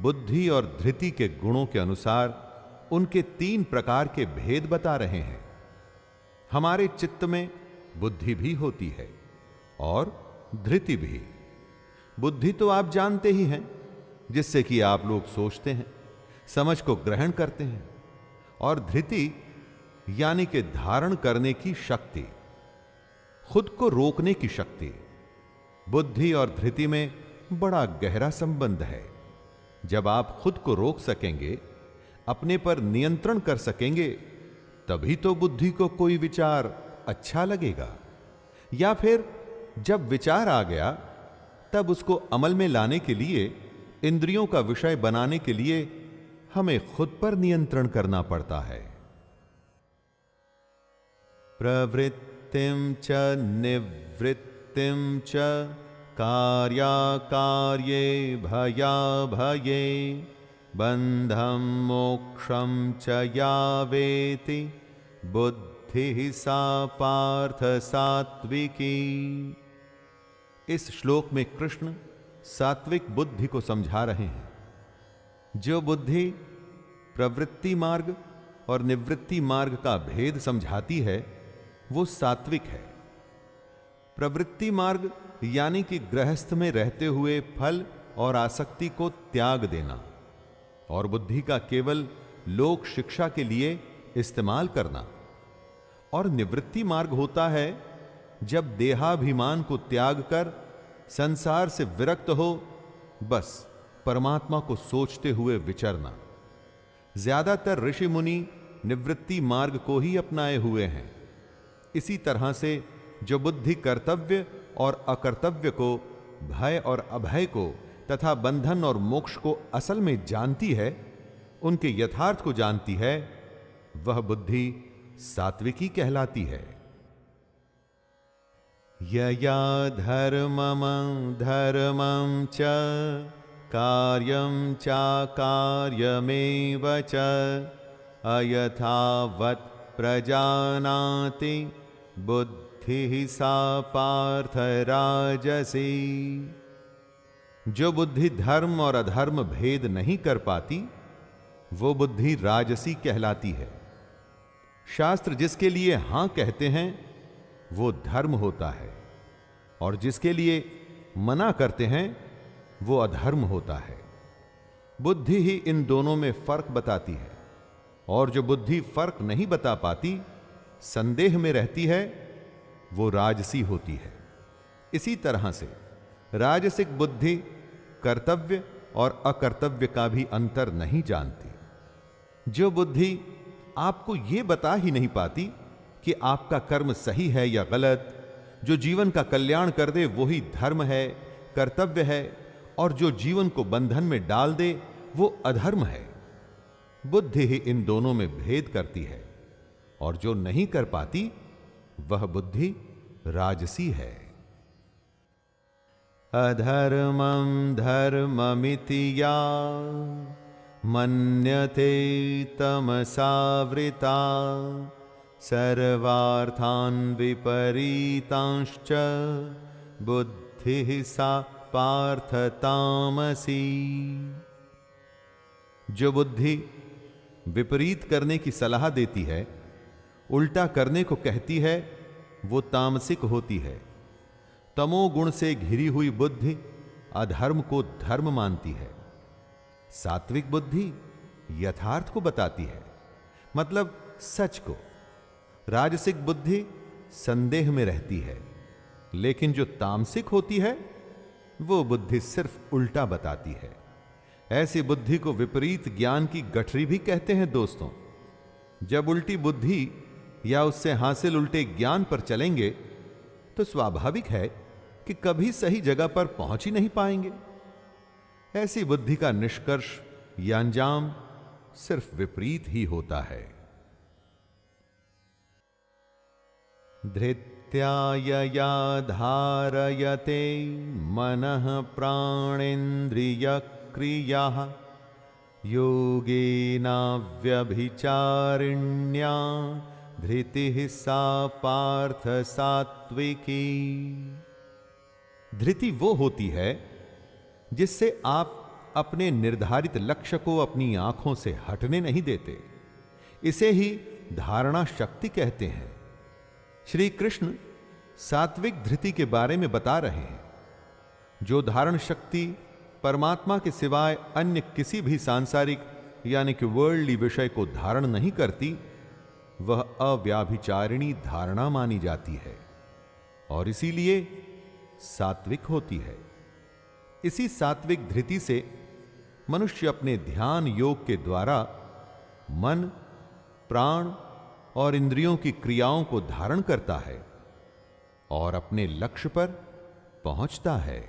B: बुद्धि और धृति के गुणों के अनुसार उनके 3 प्रकार के भेद बता रहे हैं। हमारे चित्त में बुद्धि भी होती है और धृति भी। बुद्धि तो आप जानते ही हैं, जिससे कि आप लोग सोचते हैं, समझ को ग्रहण करते हैं, और धृति यानी कि धारण करने की शक्ति, खुद को रोकने की शक्ति। बुद्धि और धृति में बड़ा गहरा संबंध है। जब आप खुद को रोक सकेंगे, अपने पर नियंत्रण कर सकेंगे, तभी तो बुद्धि को कोई विचार अच्छा लगेगा। या फिर जब विचार आ गया, तब उसको अमल में लाने के लिए, इंद्रियों का विषय बनाने के लिए हमें खुद पर नियंत्रण करना पड़ता है। प्रवृत्तिं च निवृत्तिं च कार्याकार्ये भयाभये बंधं मोक्षं च या वेति बुद्धिः सा पार्थ सात्विकी। इस श्लोक में कृष्ण सात्विक बुद्धि को समझा रहे हैं। जो बुद्धि प्रवृत्ति मार्ग और निवृत्ति मार्ग का भेद समझाती है, वो सात्विक है। प्रवृत्ति मार्ग यानी कि गृहस्थ में रहते हुए फल और आसक्ति को त्याग देना, और बुद्धि का केवल लोक शिक्षा के लिए इस्तेमाल करना। और निवृत्ति मार्ग होता है जब देहाभिमान को त्याग कर संसार से विरक्त हो, बस परमात्मा को सोचते हुए विचरना। ज्यादातर ऋषि मुनि निवृत्ति मार्ग को ही अपनाए हुए हैं। इसी तरह से जो बुद्धि कर्तव्य और अकर्तव्य को, भय और अभय को तथा बंधन और मोक्ष को असल में जानती है, उनके यथार्थ को जानती है, वह बुद्धि सात्विकी कहलाती है। यया धर्मं च कार्यं चाकार्यमेव च अयथावत् प्रजानाति बुद्धिः सा पार्थ राजसी। जो बुद्धि धर्म और अधर्म भेद नहीं कर पाती, वो बुद्धि राजसी कहलाती है। शास्त्र जिसके लिए हां कहते हैं, वो धर्म होता है, और जिसके लिए मना करते हैं, वो अधर्म होता है। बुद्धि ही इन दोनों में फर्क बताती है, और जो बुद्धि फर्क नहीं बता पाती, संदेह में रहती है, वो राजसी होती है। इसी तरह से राजसिक बुद्धि कर्तव्य और अकर्तव्य का भी अंतर नहीं जानती। जो बुद्धि आपको यह बता ही नहीं पाती कि आपका कर्म सही है या गलत, जो जीवन का कल्याण कर दे वही धर्म है, कर्तव्य है, और जो जीवन को बंधन में डाल दे वो अधर्म है, बुद्धि ही इन दोनों में भेद करती है, और जो नहीं कर पाती वह बुद्धि राजसी है। अधर्मं धर्ममिति या मन्यते तमसावृता सर्वार्थान् विपरीतांश्च बुद्धिः सा पार्थ तामसी। जो बुद्धि विपरीत करने की सलाह देती है, उल्टा करने को कहती है, वो तामसिक होती है। तमोगुण से घिरी हुई बुद्धि अधर्म को धर्म मानती है। सात्विक बुद्धि यथार्थ को बताती है, मतलब सच को। राजसिक बुद्धि संदेह में रहती है, लेकिन जो तामसिक होती है वो बुद्धि सिर्फ उल्टा बताती है। ऐसी बुद्धि को विपरीत ज्ञान की गठरी भी कहते हैं दोस्तों। जब उल्टी बुद्धि या उससे हासिल उल्टे ज्ञान पर चलेंगे तो स्वाभाविक है कि कभी सही जगह पर पहुंच ही नहीं पाएंगे। ऐसी बुद्धि का निष्कर्ष या अंजाम सिर्फ विपरीत ही होता है। धृत्यायया धारयते मनः प्राणेन्द्रिय क्रियाः योगेना व्यभिचारिण्या धृतिः सा पार्थ सात्विकी। धृति वो होती है जिससे आप अपने निर्धारित लक्ष्य को अपनी आंखों से हटने नहीं देते। इसे ही धारणा शक्ति कहते हैं। श्री कृष्ण सात्विक धृति के बारे में बता रहे हैं। जो धारण शक्ति परमात्मा के सिवाय अन्य किसी भी सांसारिक यानी कि वर्ल्डली विषय को धारण नहीं करती, वह अव्याभिचारिणी धारणा मानी जाती है और इसीलिए सात्विक होती है। इसी सात्विक धृति से मनुष्य अपने ध्यान योग के द्वारा मन, प्राण और इंद्रियों की क्रियाओं को धारण करता है और अपने लक्ष्य पर पहुंचता है।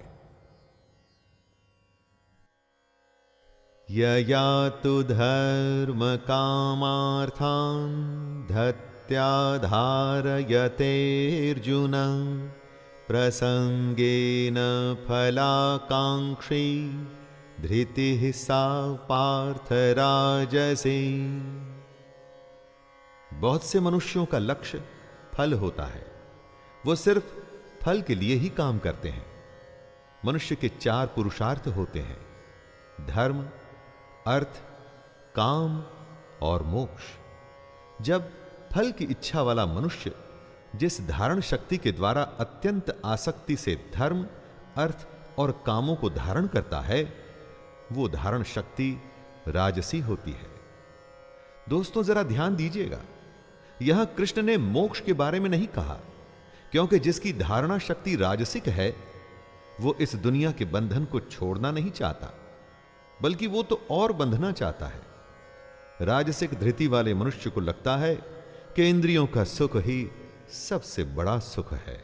B: यया तु धर्म कामार्थान् धत्या धारयतेऽर्जुन प्रसंगेन फलाकांक्षी धृतिः सा पार्थ राजसी। बहुत से मनुष्यों का लक्ष्य फल होता है। वो सिर्फ फल के लिए ही काम करते हैं। मनुष्य के 4 पुरुषार्थ होते हैं: धर्म, अर्थ, काम और मोक्ष। जब फल की इच्छा वाला मनुष्य जिस धारण शक्ति के द्वारा अत्यंत आसक्ति से धर्म, अर्थ और कामों को धारण करता है, वो धारण शक्ति राजसी होती है। दोस्तों जरा ध्यान दीजिएगा, यहां कृष्ण ने मोक्ष के बारे में नहीं कहा, क्योंकि जिसकी धारणा शक्ति राजसिक है वो इस दुनिया के बंधन को छोड़ना नहीं चाहता, बल्कि वो तो और बंधना चाहता है। राजसिक धृति वाले मनुष्य को लगता है कि इंद्रियों का सुख ही सबसे बड़ा सुख है।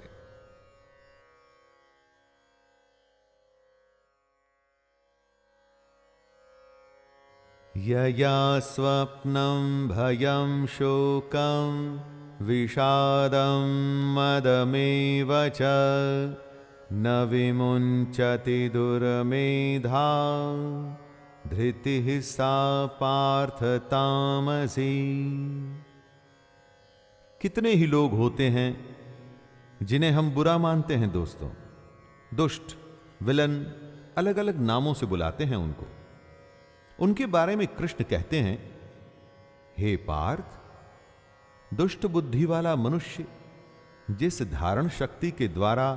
B: यया स्वप्नं भयं शोकं विषादं मदमेव च न विमुञ्चति दुर्मेधा धृतिः सा पार्थ तामसी। कितने ही लोग होते हैं जिन्हें हम बुरा मानते हैं दोस्तों। दुष्ट, विलन, अलग अलग नामों से बुलाते हैं उनको। उनके बारे में कृष्ण कहते हैं, हे पार्थ, दुष्ट बुद्धि वाला मनुष्य जिस धारण शक्ति के द्वारा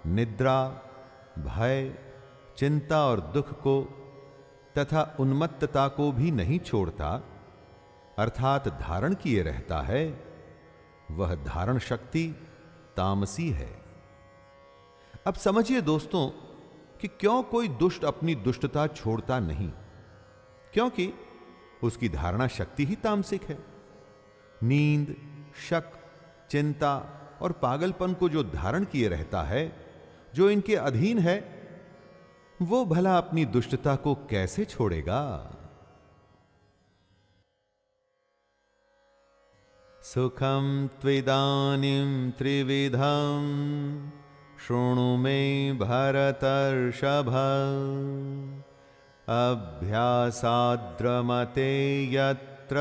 B: निद्रा, भय, चिंता और दुख को तथा उन्मत्तता को भी नहीं छोड़ता, अर्थात धारण किए रहता है, वह धारण शक्ति तामसी है। अब समझिए दोस्तों कि क्यों कोई दुष्ट अपनी दुष्टता छोड़ता नहीं, क्योंकि उसकी धारणा शक्ति ही तामसिक है। नींद, शक, चिंता और पागलपन को जो धारण किए रहता है, जो इनके अधीन है, वो भला अपनी दुष्टता को कैसे छोड़ेगा। सुखम त्विदानीं त्रिविधम शृणु मे भरतर्षभ, अभ्यासाद्रमते यत्र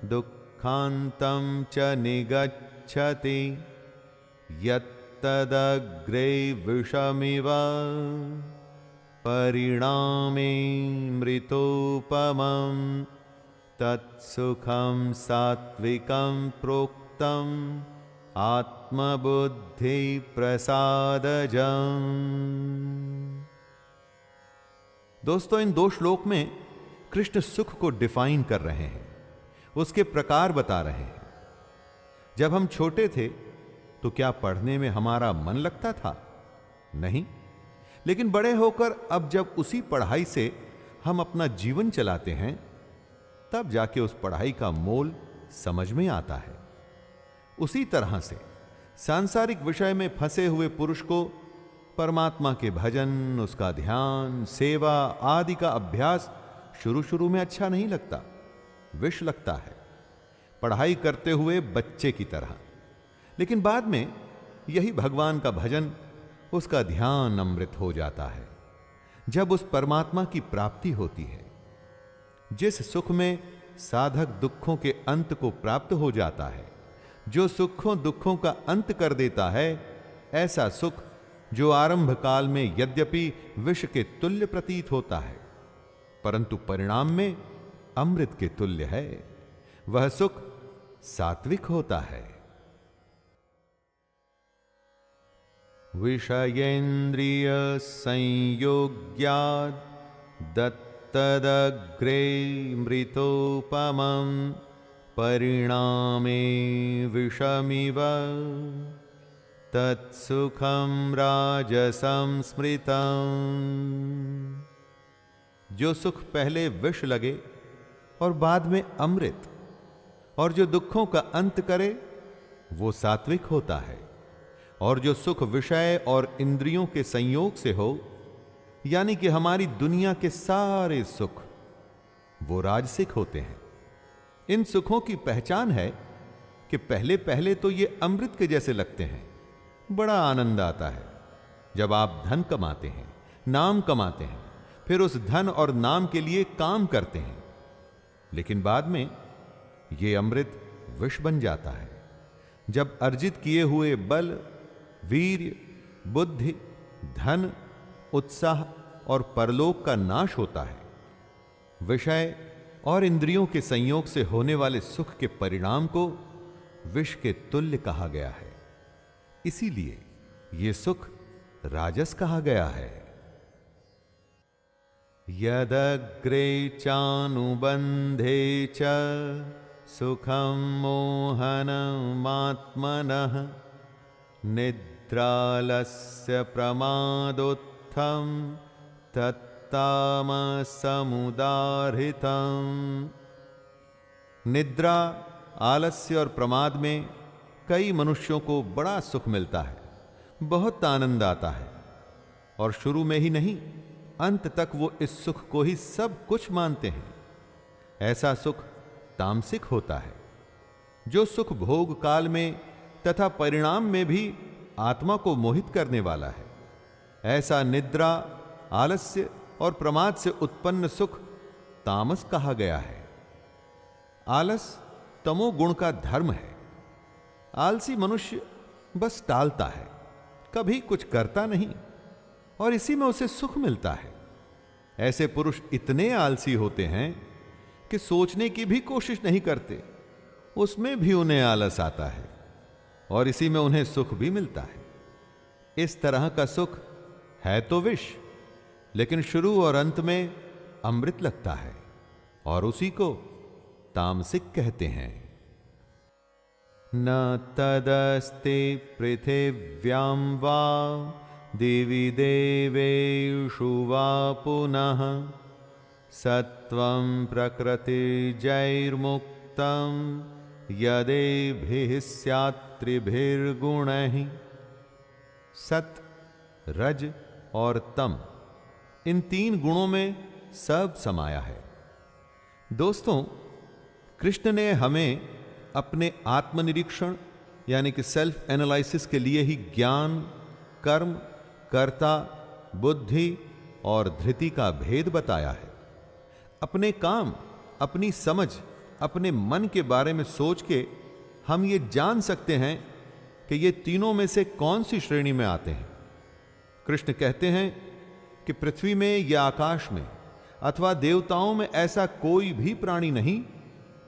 B: दुःखान्तं च निगच्छति, यत्तदग्रे विषमिव परिणामे मृतोपमं, तत्सुखं सात्विकं प्रोक्तम् आत्मबुद्धि प्रसादजम्। दोस्तों, इन 2 श्लोक में कृष्ण सुख को डिफाइन कर रहे हैं, उसके प्रकार बता रहे हैं। जब हम छोटे थे तो क्या पढ़ने में हमारा मन लगता था? नहीं। लेकिन बड़े होकर अब जब उसी पढ़ाई से हम अपना जीवन चलाते हैं, तब जाके उस पढ़ाई का मोल समझ में आता है। उसी तरह से सांसारिक विषय में फंसे हुए पुरुष को परमात्मा के भजन, उसका ध्यान, सेवा आदि का अभ्यास शुरू शुरू में अच्छा नहीं लगता, विष लगता है, पढ़ाई करते हुए बच्चे की तरह। लेकिन बाद में यही भगवान का भजन, उसका ध्यान अमृत हो जाता है, जब उस परमात्मा की प्राप्ति होती है। जिस सुख में साधक दुखों के अंत को प्राप्त हो जाता है, जो सुखों दुखों का अंत कर देता है, ऐसा सुख जो आरंभ काल में यद्यपि विष के तुल्य प्रतीत होता है, परंतु परिणाम में अमृत के तुल्य है, वह सुख सात्विक होता है। विषयेन्द्रिय संयोग्याद् दत्तदग्रे मृतोपमं, परिणामे विषमिव तत्सुखम राजसं स्मृतम्। जो सुख पहले विष लगे और बाद में अमृत, और जो दुखों का अंत करे, वो सात्विक होता है। और जो सुख विषय और इंद्रियों के संयोग से हो, यानी कि हमारी दुनिया के सारे सुख, वो राजसिक होते हैं। इन सुखों की पहचान है कि पहले पहले तो ये अमृत के जैसे लगते हैं, बड़ा आनंद आता है जब आप धन कमाते हैं, नाम कमाते हैं, फिर उस धन और नाम के लिए काम करते हैं। लेकिन बाद में ये अमृत विष बन जाता है, जब अर्जित किए हुए बल, वीर्य, बुद्धि, धन, उत्साह और परलोक का नाश होता है। विषय और इंद्रियों के संयोग से होने वाले सुख के परिणाम को विष के तुल्य कहा गया है। इसीलिए ये सुख राजस कहा गया है। यदग्रे चानुबंधे च सुखम मोहनमात्मनः, निद्रालस्य प्रमादोत्थम तत्तामसमुदाहृतम्। निद्रा, आलस्य और प्रमाद में कई मनुष्यों को बड़ा सुख मिलता है, बहुत आनंद आता है, और शुरू में ही नहीं, अंत तक वो इस सुख को ही सब कुछ मानते हैं। ऐसा सुख तामसिक होता है। जो सुख भोग काल में तथा परिणाम में भी आत्मा को मोहित करने वाला है, ऐसा निद्रा, आलस्य और प्रमाद से उत्पन्न सुख तामस कहा गया है। आलस तमोगुण का धर्म है। आलसी मनुष्य बस टालता है, कभी कुछ करता नहीं, और इसी में उसे सुख मिलता है। ऐसे पुरुष इतने आलसी होते हैं कि सोचने की भी कोशिश नहीं करते, उसमें भी उन्हें आलस आता है, और इसी में उन्हें सुख भी मिलता है। इस तरह का सुख है तो विष, लेकिन शुरू और अंत में अमृत लगता है और उसी को तामसिक कहते हैं। न तदस्ति पृथिव्यां वा दिवि देवेषु वा पुनः सत्वं प्रकृतिजैर्मुक्तं यदेभिः स्यात् त्रिभिर्गुणैः। सत, रज और तम, इन 3 गुणों में सब समाया है। दोस्तों, कृष्ण ने हमें अपने आत्मनिरीक्षण यानी कि सेल्फ एनालिसिस के लिए ही ज्ञान, कर्म, कर्ता, बुद्धि और धृति का भेद बताया है। अपने काम, अपनी समझ, अपने मन के बारे में सोच के हम ये जान सकते हैं कि ये तीनों में से कौन सी श्रेणी में आते हैं। कृष्ण कहते हैं कि पृथ्वी में या आकाश में अथवा देवताओं में ऐसा कोई भी प्राणी नहीं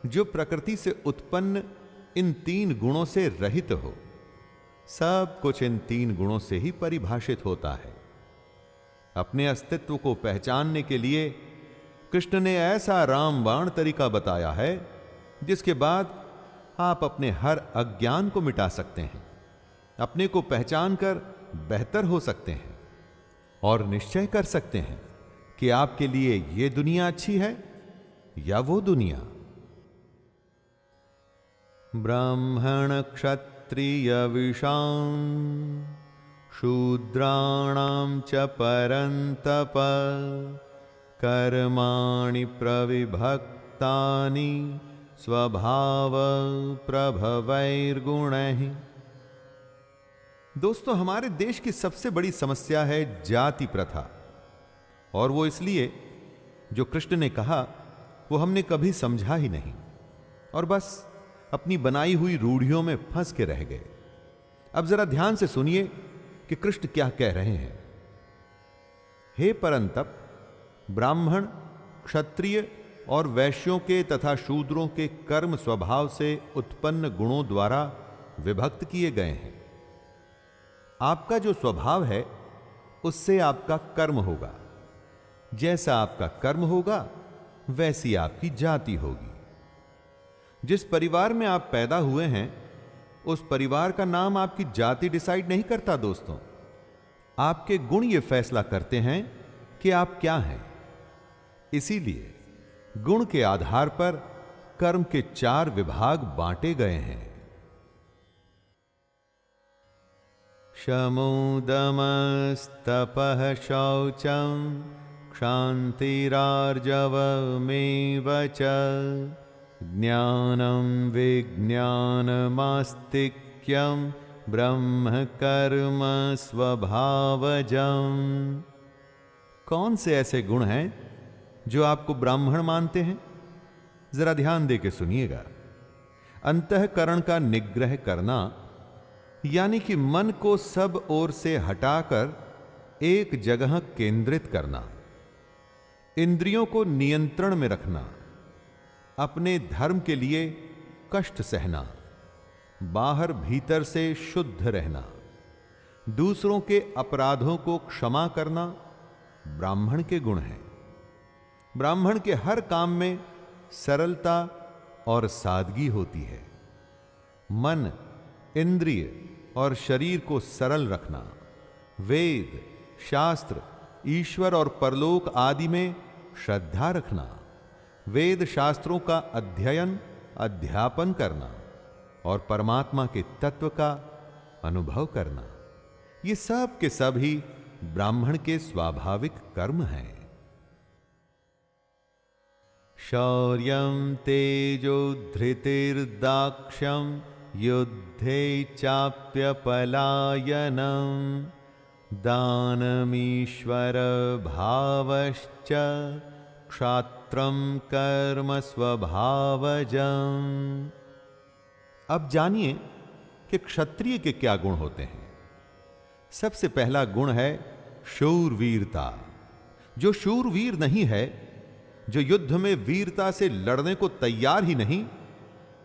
B: जो प्रकृति से उत्पन्न इन 3 गुणों से रहित हो। सब कुछ इन 3 गुणों से ही परिभाषित होता है। अपने अस्तित्व को पहचानने के लिए कृष्ण ने ऐसा रामबाण तरीका बताया है जिसके बाद आप अपने हर अज्ञान को मिटा सकते हैं, अपने को पहचान कर बेहतर हो सकते हैं और निश्चय कर सकते हैं कि आपके लिए यह दुनिया अच्छी है या वो दुनिया। ब्राह्मण क्षत्रिय विषां शूद्राणां च परन्तप कर्माणि प्रविभक्तानि स्वभाव प्रभवैर्गुणैः। दोस्तों, हमारे देश की सबसे बड़ी समस्या है जाति प्रथा, और वो इसलिए जो कृष्ण ने कहा वो हमने कभी समझा ही नहीं और बस अपनी बनाई हुई रूढ़ियों में फंस के रह गए। अब जरा ध्यान से सुनिए कि कृष्ण क्या कह रहे हैं। हे परंतप, ब्राह्मण, क्षत्रिय और वैश्यों के तथा शूद्रों के कर्म स्वभाव से उत्पन्न गुणों द्वारा विभक्त किए गए हैं। आपका जो स्वभाव है उससे आपका कर्म होगा। जैसा आपका कर्म होगा वैसी आपकी जाति होगी। जिस परिवार में आप पैदा हुए हैं उस परिवार का नाम आपकी जाति डिसाइड नहीं करता। दोस्तों, आपके गुण ये फैसला करते हैं कि आप क्या हैं। इसीलिए गुण के आधार पर कर्म के 4 विभाग बांटे गए हैं। शमोदमस्तपः शौचं क्षान्तिरार्जवमेव च ज्ञानं विज्ञानमास्तिक्यं ब्रह्म कर्म स्वभावजम्। कौन से ऐसे गुण हैं जो आपको ब्राह्मण मानते हैं? जरा ध्यान दे के सुनिएगा। अंतःकरण का निग्रह करना यानी कि मन को सब ओर से हटाकर एक जगह केंद्रित करना, इंद्रियों को नियंत्रण में रखना, अपने धर्म के लिए कष्ट सहना, बाहर भीतर से शुद्ध रहना, दूसरों के अपराधों को क्षमा करना ब्राह्मण के गुण हैं। ब्राह्मण के हर काम में सरलता और सादगी होती है। मन, इंद्रिय और शरीर को सरल रखना, वेद, शास्त्र, ईश्वर और परलोक आदि में श्रद्धा रखना, वेद शास्त्रों का अध्ययन, अध्यापन करना और परमात्मा के तत्व का अनुभव करना, ये सब के सब ही ब्राह्मण के स्वाभाविक कर्म हैं। शौर्यं तेजो धृतिर्दाक्ष्यं युद्धे चाप्यपलायनं दानमीश्वर भावश्च क्षात्रं कर्म स्वभावजम्। अब जानिए कि क्षत्रिय के क्या गुण होते हैं। सबसे पहला गुण है शूरवीरता। जो शूरवीर नहीं है, जो युद्ध में वीरता से लड़ने को तैयार ही नहीं,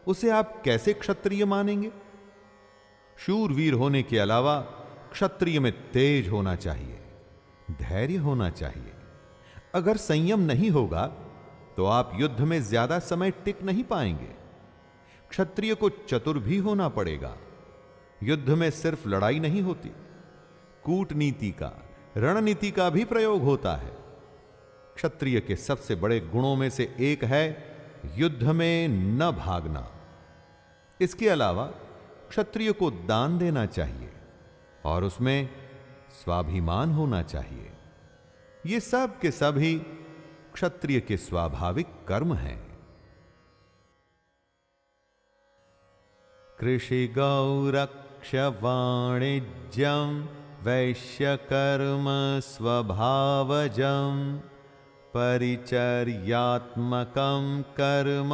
B: उसे आप कैसे क्षत्रिय मानेंगे? शूरवीर होने के अलावा क्षत्रिय में तेज होना चाहिए, धैर्य होना चाहिए, अगर संयम नहीं होगा तो आप युद्ध में ज्यादा समय टिक नहीं पाएंगे। क्षत्रिय को चतुर भी होना पड़ेगा। युद्ध में सिर्फ लड़ाई नहीं होती, कूटनीति का, रणनीति का भी प्रयोग होता है। क्षत्रिय के सबसे बड़े गुणों में से एक है युद्ध में न भागना। इसके अलावा क्षत्रिय को दान देना चाहिए और उसमें स्वाभिमान होना चाहिए। ये सब के सभी क्षत्रिय के स्वाभाविक कर्म हैं। कृषि गौरक्ष वाणिज्यम वैश्य कर्म स्वभावजम परिचर्यात्मकं कर्म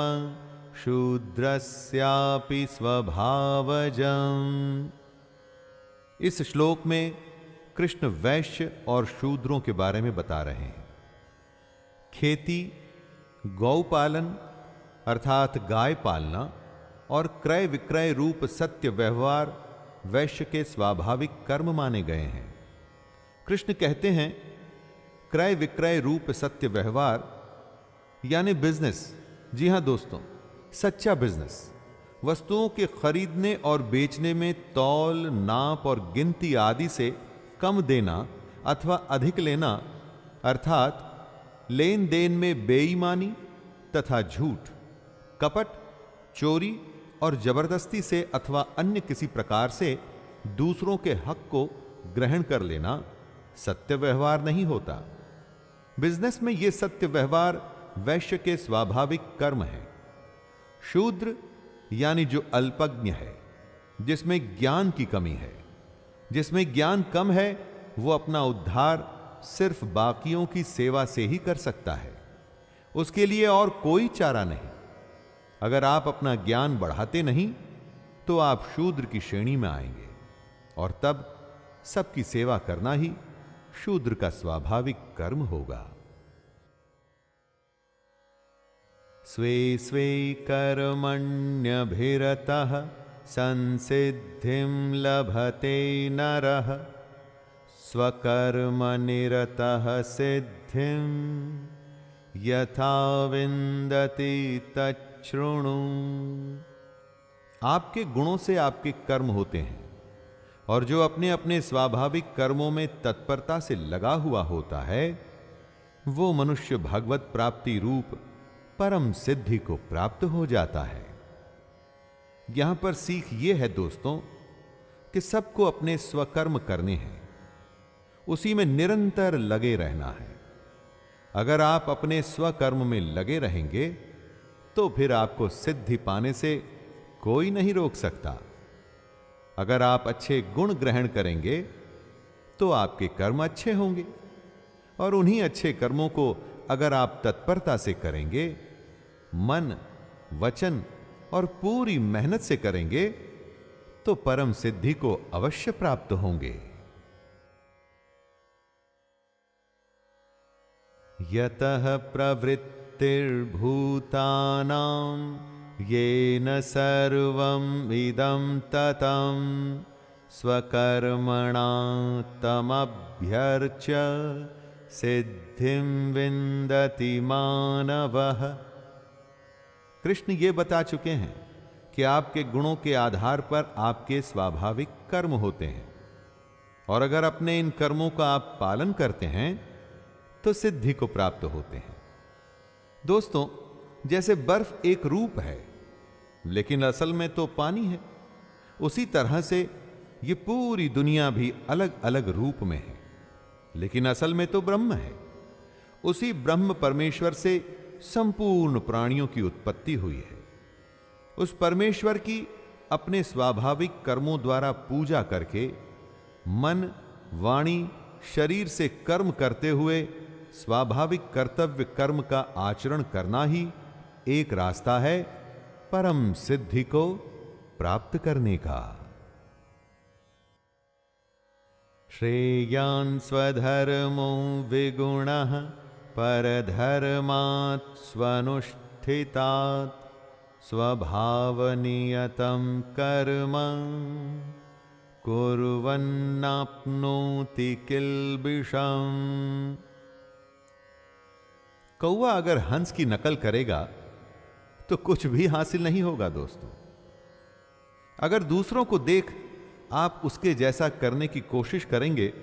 B: शूद्रस्यापि स्वभावजम। इस श्लोक में कृष्ण वैश्य और शूद्रों के बारे में बता रहे हैं। खेती, गौपालन अर्थात गाय पालना और क्रय विक्रय रूप सत्य व्यवहार वैश्य के स्वाभाविक कर्म माने गए हैं। कृष्ण कहते हैं क्रय विक्रय रूप सत्य व्यवहार यानी बिजनेस। जी हां दोस्तों, सच्चा बिजनेस वस्तुओं के खरीदने और बेचने में तौल, नाप और गिनती आदि से कम देना अथवा अधिक लेना अर्थात लेन देन में बेईमानी तथा झूठ, कपट, चोरी और जबरदस्ती से अथवा अन्य किसी प्रकार से दूसरों के हक को ग्रहण कर लेना सत्य व्यवहार नहीं होता। बिजनेस में यह सत्य व्यवहार वैश्य के स्वाभाविक कर्म है। शूद्र यानी जो अल्पज्ञ है, जिसमें ज्ञान की कमी है, जिसमें ज्ञान कम है, वो अपना उद्धार सिर्फ बाकियों की सेवा से ही कर सकता है। उसके लिए और कोई चारा नहीं। अगर आप अपना ज्ञान बढ़ाते नहीं तो आप शूद्र की श्रेणी में आएंगे और तब सबकी सेवा करना ही शूद्र का स्वाभाविक कर्म होगा। स्वे स्वे कर्मण्यभिरतः संसिद्धिं लभते नरः स्वकर्मनिरतः सिद्धिं यथा विन्दति तच्छृणु। आपके गुणों से आपके कर्म होते हैं और जो अपने अपने स्वाभाविक कर्मों में तत्परता से लगा हुआ होता है वो मनुष्य भगवत प्राप्ति रूप परम सिद्धि को प्राप्त हो जाता है। यहां पर सीख यह है दोस्तों कि सबको अपने स्वकर्म करने हैं, उसी में निरंतर लगे रहना है। अगर आप अपने स्वकर्म में लगे रहेंगे तो फिर आपको सिद्धि पाने से कोई नहीं रोक सकता। अगर आप अच्छे गुण ग्रहण करेंगे तो आपके कर्म अच्छे होंगे और उन्हीं अच्छे कर्मों को अगर आप तत्परता से करेंगे, मन, वचन और पूरी मेहनत से करेंगे तो परम सिद्धि को अवश्य प्राप्त होंगे। यतः प्रवृत्तिर्भूतानां येन सर्वं इदं ततं स्वकर्मणा तमभ्यर्च्य सिद्धिं विन्दति मानवः। कृष्ण ये बता चुके हैं कि आपके गुणों के आधार पर आपके स्वाभाविक कर्म होते हैं और अगर अपने इन कर्मों का आप पालन करते हैं तो सिद्धि को प्राप्त होते हैं। दोस्तों, जैसे बर्फ एक रूप है लेकिन असल में तो पानी है, उसी तरह से ये पूरी दुनिया भी अलग अलग रूप में है लेकिन असल में तो ब्रह्म है। उसी ब्रह्म परमेश्वर से संपूर्ण प्राणियों की उत्पत्ति हुई है। उस परमेश्वर की अपने स्वाभाविक कर्मों द्वारा पूजा करके मन, वाणी, शरीर से कर्म करते हुए स्वाभाविक कर्तव्य कर्म का आचरण करना ही एक रास्ता है परम सिद्धि को प्राप्त करने का। श्रेयान् स्वधर्मो विगुणः परधर्मात् स्वनुष्ठितात् स्वभावनियतं कर्म कुर्वन्नाप्नोति किल्बिषम्। कौवा अगर हंस की नकल करेगा तो कुछ भी हासिल नहीं होगा दोस्तों। अगर दूसरों को देख आप उसके जैसा करने की कोशिश करेंगे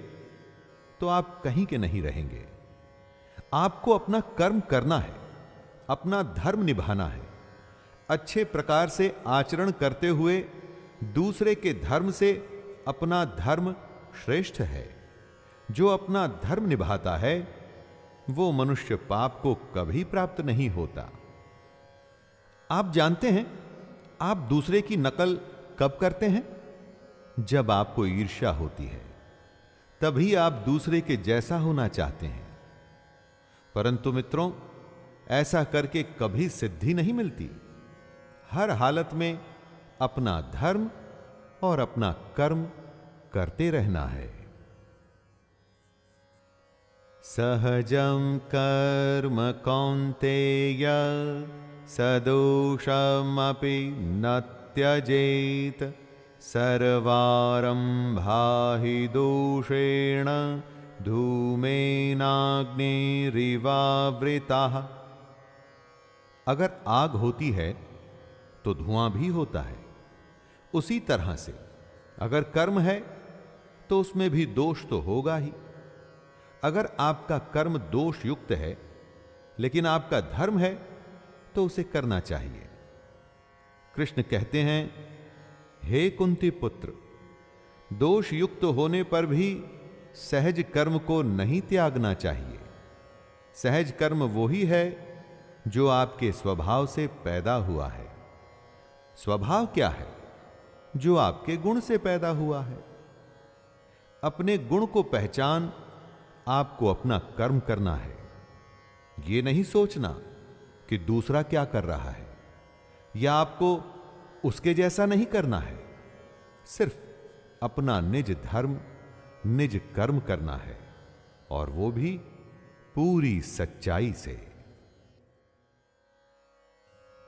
B: तो आप कहीं के नहीं रहेंगे। आपको अपना कर्म करना है, अपना धर्म निभाना है। अच्छे प्रकार से आचरण करते हुए दूसरे के धर्म से अपना धर्म श्रेष्ठ है। जो अपना धर्म निभाता है वो मनुष्य पाप को कभी प्राप्त नहीं होता। आप जानते हैं आप दूसरे की नकल कब करते हैं? जब आपको ईर्ष्या होती है तभी आप दूसरे के जैसा होना चाहते हैं। परंतु मित्रों, ऐसा करके कभी सिद्धि नहीं मिलती। हर हालत में अपना धर्म और अपना कर्म करते रहना है। सहजं कर्म कौन्तेय सदोषमपि न त्यजेत सर्वारंभा हि दोषेण धूमेनाग्निरिवावृताः। अगर आग होती है तो धुआं भी होता है। उसी तरह से अगर कर्म है तो उसमें भी दोष तो होगा ही। अगर आपका कर्म दोष युक्त है लेकिन आपका धर्म है तो उसे करना चाहिए। कृष्ण कहते हैं, हे कुंती पुत्र, दोष युक्त होने पर भी सहज कर्म को नहीं त्यागना चाहिए। सहज कर्म वही है जो आपके स्वभाव से पैदा हुआ है। स्वभाव क्या है? जो आपके गुण से पैदा हुआ है। अपने गुण को पहचान आपको अपना कर्म करना है। यह नहीं सोचना कि दूसरा क्या कर रहा है या आपको उसके जैसा नहीं करना है। सिर्फ अपना निज धर्म, निज कर्म करना है, और वो भी पूरी सच्चाई से।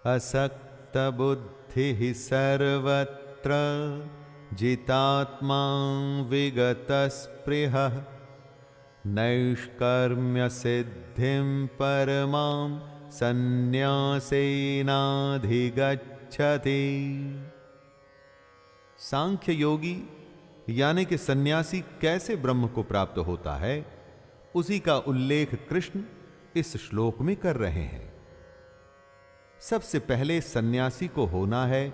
B: असक्त बुद्धि सर्वत्र जितात्मा विगत स्पृहः नैष्कर्म्य सिद्धिं परमां संन्यासेनाधिगच्छति। सांख्य योगी यानी कि सन्यासी कैसे ब्रह्म को प्राप्त होता है, उसी का उल्लेख कृष्ण इस श्लोक में कर रहे हैं। सबसे पहले सन्यासी को होना है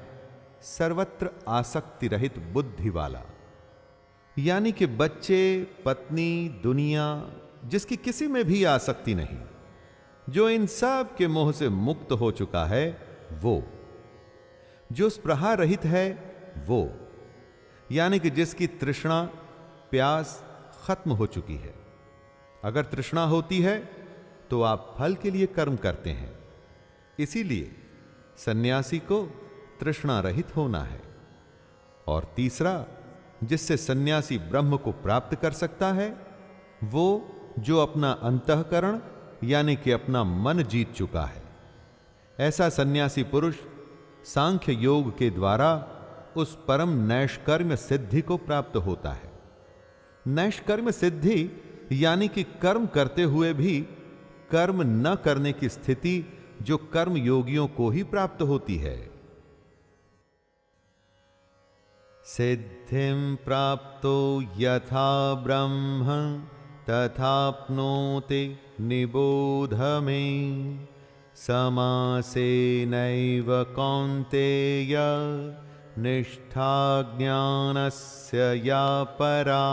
B: सर्वत्र आसक्ति रहित बुद्धि वाला, यानी कि बच्चे, पत्नी, दुनिया, जिसकी किसी में भी आसक्ति नहीं, जो इन सब के मोह से मुक्त हो चुका है, वो जो स्पृहा रहित है, वो यानी कि जिसकी तृष्णा, प्यास खत्म हो चुकी है। अगर तृष्णा होती है तो आप फल के लिए कर्म करते हैं। इसीलिए सन्यासी को तृष्णा रहित होना है। और तीसरा, जिससे सन्यासी ब्रह्म को प्राप्त कर सकता है, वो जो अपना अंतःकरण यानी कि अपना मन जीत चुका है। ऐसा सन्यासी पुरुष सांख्य योग के द्वारा उस परम नैष्कर्म्य सिद्धि को प्राप्त होता है। नैष्कर्म्य सिद्धि यानी कि कर्म करते हुए भी कर्म न करने की स्थिति, जो कर्म योगियों को ही प्राप्त होती है। सिद्धिं प्राप्तो यथा ब्रह्म तथाप्नोति निबोध मे समासेनैव कौन्तेय निष्ठा ज्ञानस्य या परा।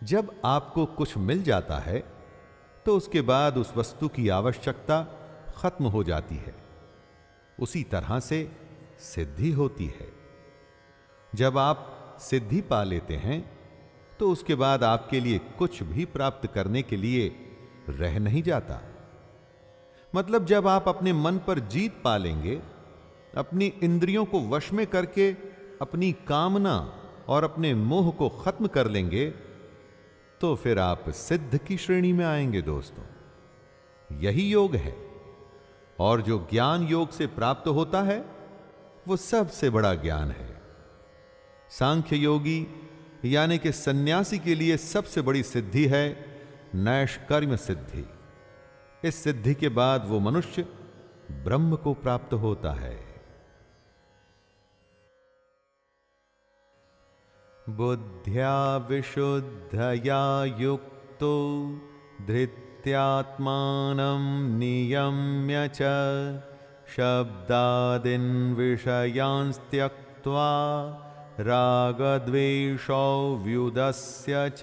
B: जब आपको कुछ मिल जाता है तो उसके बाद उस वस्तु की आवश्यकता खत्म हो जाती है। उसी तरह से सिद्धि होती है। जब आप सिद्धि पा लेते हैं तो उसके बाद आपके लिए कुछ भी प्राप्त करने के लिए रह नहीं जाता। मतलब जब आप अपने मन पर जीत पा लेंगे, अपनी इंद्रियों को वश में करके अपनी कामना और अपने मोह को खत्म कर लेंगे, तो फिर आप सिद्ध की श्रेणी में आएंगे दोस्तों। यही योग है। और जो ज्ञान योग से प्राप्त होता है वो सबसे बड़ा ज्ञान है। सांख्य योगी यानी कि सन्यासी के लिए सबसे बड़ी सिद्धि है नैष्कर्म्य सिद्धि, इस सिद्धि के बाद वो मनुष्य ब्रह्म को प्राप्त होता है। बुद्ध्या विशुद्धया युक्तो धृत्यात्मानं नियम्य च शब्दादीन् विषयान् त्यक्त्वा रागद्वेषौ व्युदस्य च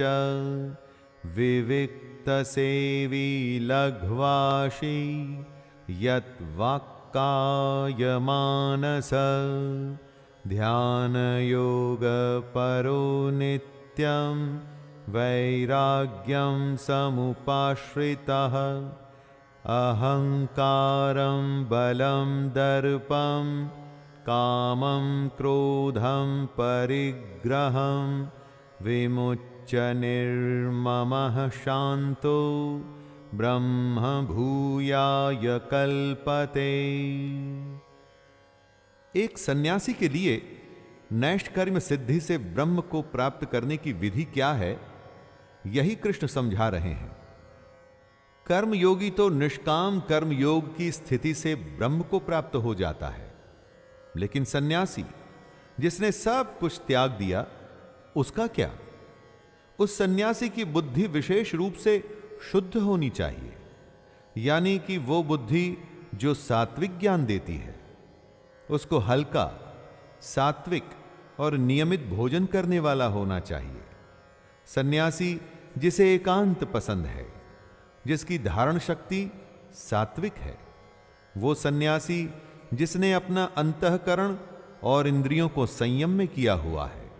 B: विविक्तसेवी लघ्वाशी यद्वाक्कायमानस ध्यानयोगपरो नित्यं वैराग्यं समुपाश्रितः अहंकारं बलं दर्पं कामं क्रोधं परिग्रहं विमुच्य निर्ममः शांतो ब्रह्म भूयाय कल्पते। एक सन्यासी के लिए नैष्कर्म्य सिद्धि से ब्रह्म को प्राप्त करने की विधि क्या है, यही कृष्ण समझा रहे हैं। कर्म योगी तो निष्काम कर्म योग की स्थिति से ब्रह्म को प्राप्त हो जाता है, लेकिन सन्यासी जिसने सब कुछ त्याग दिया, उसका क्या? उस सन्यासी की बुद्धि विशेष रूप से शुद्ध होनी चाहिए, यानी कि वो बुद्धि जो सात्विक ज्ञान देती है। उसको हल्का, सात्विक और नियमित भोजन करने वाला होना चाहिए। सन्यासी जिसे एकांत पसंद है, जिसकी धारण शक्ति सात्विक है, वो सन्यासी जिसने अपना अंतःकरण और इंद्रियों को संयम में किया हुआ है,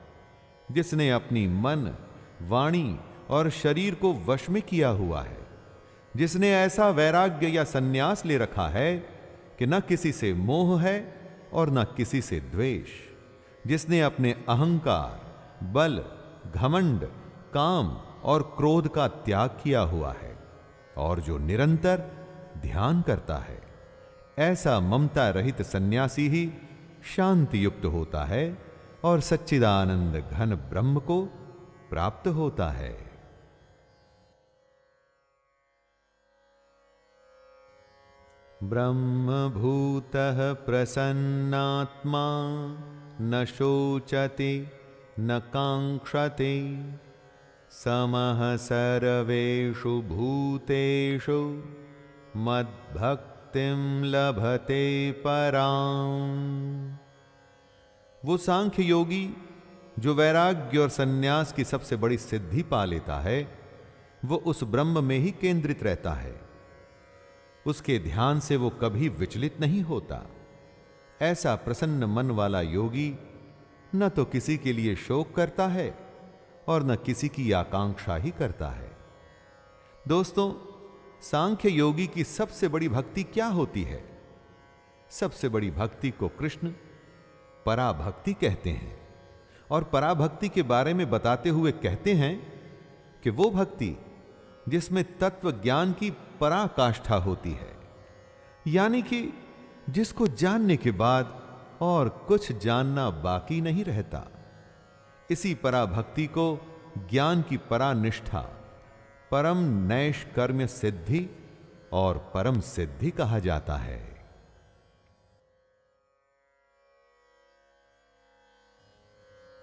B: जिसने अपनी मन, वाणी और शरीर को वश में किया हुआ है, जिसने ऐसा वैराग्य या सन्यास ले रखा है कि न किसी से मोह है और न किसी से द्वेष, जिसने अपने अहंकार, बल, घमंड, काम और क्रोध का त्याग किया हुआ है और जो निरंतर ध्यान करता है, ऐसा ममता रहित सन्यासी ही शांति युक्त होता है और सच्चिदानंद घन ब्रह्म को प्राप्त होता है। ब्रह्मभूतः प्रसन्नात्मा न शोचति न कांक्षति समः सर्वेषु भूतेषु मद्भक्तिं लभते पराम्। वो सांख्य योगी जो वैराग्य और सन्यास की सबसे बड़ी सिद्धि पा लेता है, वो उस ब्रह्म में ही केंद्रित रहता है। उसके ध्यान से वो कभी विचलित नहीं होता। ऐसा प्रसन्न मन वाला योगी न तो किसी के लिए शोक करता है और न किसी की आकांक्षा ही करता है। दोस्तों, सांख्य योगी की सबसे बड़ी भक्ति क्या होती है? सबसे बड़ी भक्ति को कृष्ण पराभक्ति कहते हैं और पराभक्ति के बारे में बताते हुए कहते हैं कि वो भक्ति जिसमें तत्व ज्ञान की पराकाष्ठा होती है, यानी कि जिसको जानने के बाद और कुछ जानना बाकी नहीं रहता। इसी पराभक्ति को ज्ञान की परानिष्ठा, परम नैष्कर्म्य सिद्धि और परम सिद्धि कहा जाता है।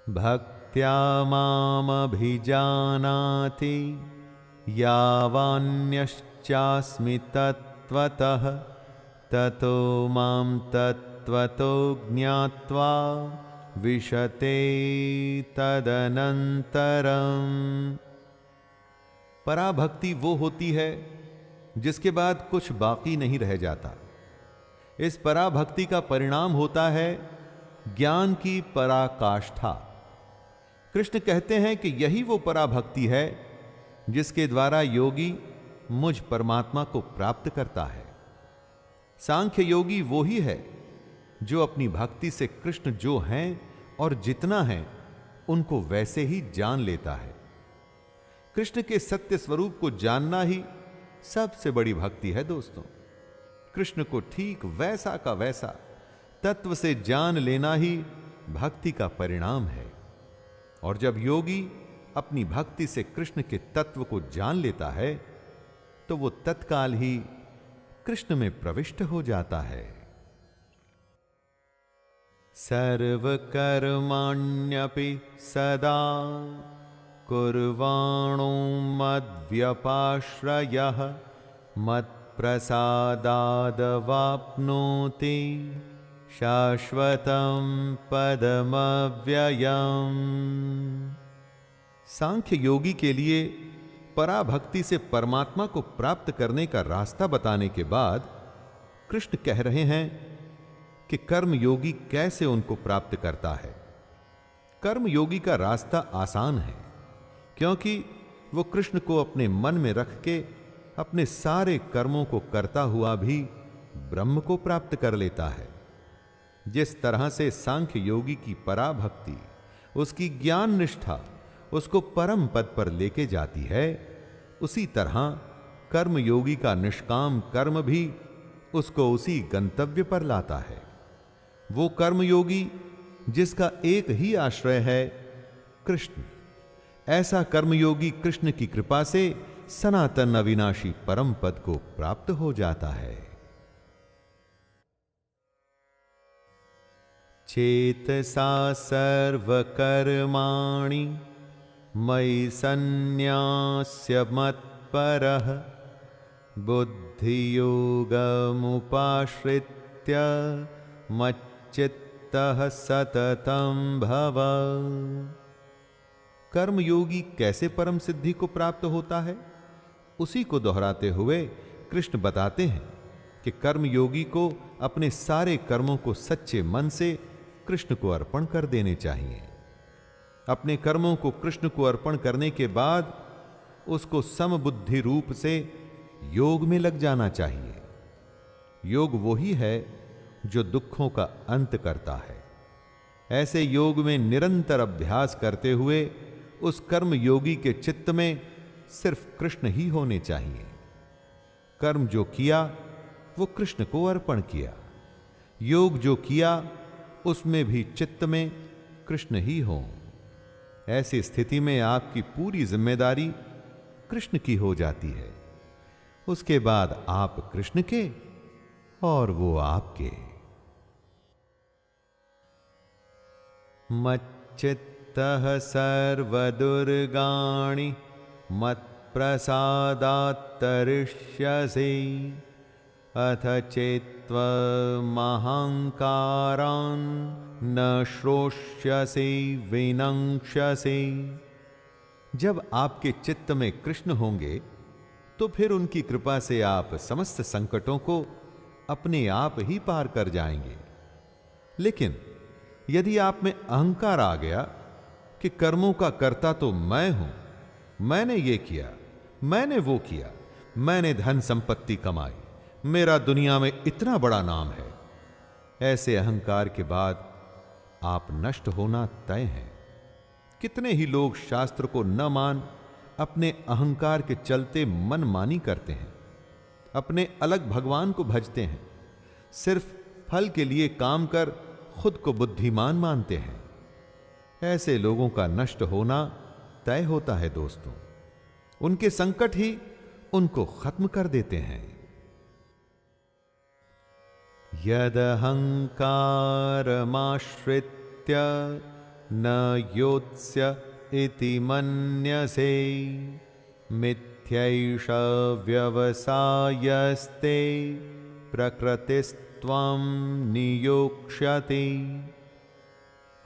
B: भक्त्या मामभिजानाति यावान्यश्चास्मि तत्त्वतः ततो मां तत्त्वतो ज्ञात्वा विशते तदनन्तरम्। पराभक्ति वो होती है जिसके बाद कुछ बाकी नहीं रह जाता। इस पराभक्ति का परिणाम होता है ज्ञान की पराकाष्ठा। कृष्ण कहते हैं कि यही वो पराभक्ति है जिसके द्वारा योगी मुझ परमात्मा को प्राप्त करता है। सांख्य योगी वो ही है जो अपनी भक्ति से कृष्ण जो हैं और जितना है उनको वैसे ही जान लेता है। कृष्ण के सत्य स्वरूप को जानना ही सबसे बड़ी भक्ति है। दोस्तों, कृष्ण को ठीक वैसा का वैसा तत्व से जान लेना ही भक्ति का परिणाम है। और जब योगी अपनी भक्ति से कृष्ण के तत्व को जान लेता है तो वो तत्काल ही कृष्ण में प्रविष्ट हो जाता है। सर्वकर्माण्यपि सदा कुर्वाणो मद्व्यपाश्रयः मत्प्रसादादवाप्नोति शाश्वतं पदमव्ययम्। सांख्य योगी के लिए पराभक्ति से परमात्मा को प्राप्त करने का रास्ता बताने के बाद कृष्ण कह रहे हैं कि कर्मयोगी कैसे उनको प्राप्त करता है। कर्मयोगी का रास्ता आसान है, क्योंकि वो कृष्ण को अपने मन में रख के अपने सारे कर्मों को करता हुआ भी ब्रह्म को प्राप्त कर लेता है। जिस तरह से सांख्य योगी की पराभक्ति, उसकी ज्ञान निष्ठा उसको परम पद पर लेके जाती है, उसी तरह कर्मयोगी का निष्काम कर्म भी उसको उसी गंतव्य पर लाता है। वो कर्मयोगी जिसका एक ही आश्रय है कृष्ण, ऐसा कर्मयोगी कृष्ण की कृपा से सनातन अविनाशी परम पद को प्राप्त हो जाता है। चेतसा सर्वकर्माणि मयि सन्न्यास्य मत्परः बुद्धियोगमुपाश्रित्य मच्चित्तः सततं भव। कर्मयोगी कैसे परम सिद्धि को प्राप्त होता है, उसी को दोहराते हुए कृष्ण बताते हैं कि कर्मयोगी को अपने सारे कर्मों को सच्चे मन से कृष्ण को अर्पण कर देने चाहिए। अपने कर्मों को कृष्ण को अर्पण करने के बाद उसको समबुद्धि रूप से योग में लग जाना चाहिए। योग वही है जो दुखों का अंत करता है। ऐसे योग में निरंतर अभ्यास करते हुए उस कर्म योगी के चित्त में सिर्फ कृष्ण ही होने चाहिए। कर्म जो किया वो कृष्ण को अर्पण किया, योग जो किया उसमें भी चित्त में कृष्ण ही हो। ऐसी स्थिति में आपकी पूरी जिम्मेदारी कृष्ण की हो जाती है। उसके बाद आप कृष्ण के और वो आपके। मच्चित्तः सर्वदुर्गाणि मत्प्रसादात्तरिष्यसि अथ चेत्त्वमहङ्कारान् न श्रोष्यसि विनङ्क्ष्यसि। जब आपके चित्त में कृष्ण होंगे तो फिर उनकी कृपा से आप समस्त संकटों को अपने आप ही पार कर जाएंगे। लेकिन यदि आप में अहंकार आ गया कि कर्मों का कर्ता तो मैं हूं, मैंने ये किया, मैंने वो किया, मैंने धन संपत्ति कमाई, मेरा दुनिया में इतना बड़ा नाम है, ऐसे अहंकार के बाद आप नष्ट होना तय है। कितने ही लोग शास्त्र को न मान अपने अहंकार के चलते मनमानी करते हैं, अपने अलग भगवान को भजते हैं, सिर्फ फल के लिए काम कर खुद को बुद्धिमान मानते हैं। ऐसे लोगों का नष्ट होना तय होता है दोस्तों। उनके संकट ही उनको खत्म कर देते हैं। यदहंकारमाश्रित्य न योत्स्य इति मन्यसे मिथ्यैष व्यवसायस्ते प्रकृतिस्त्वं नियोक्ष्यति।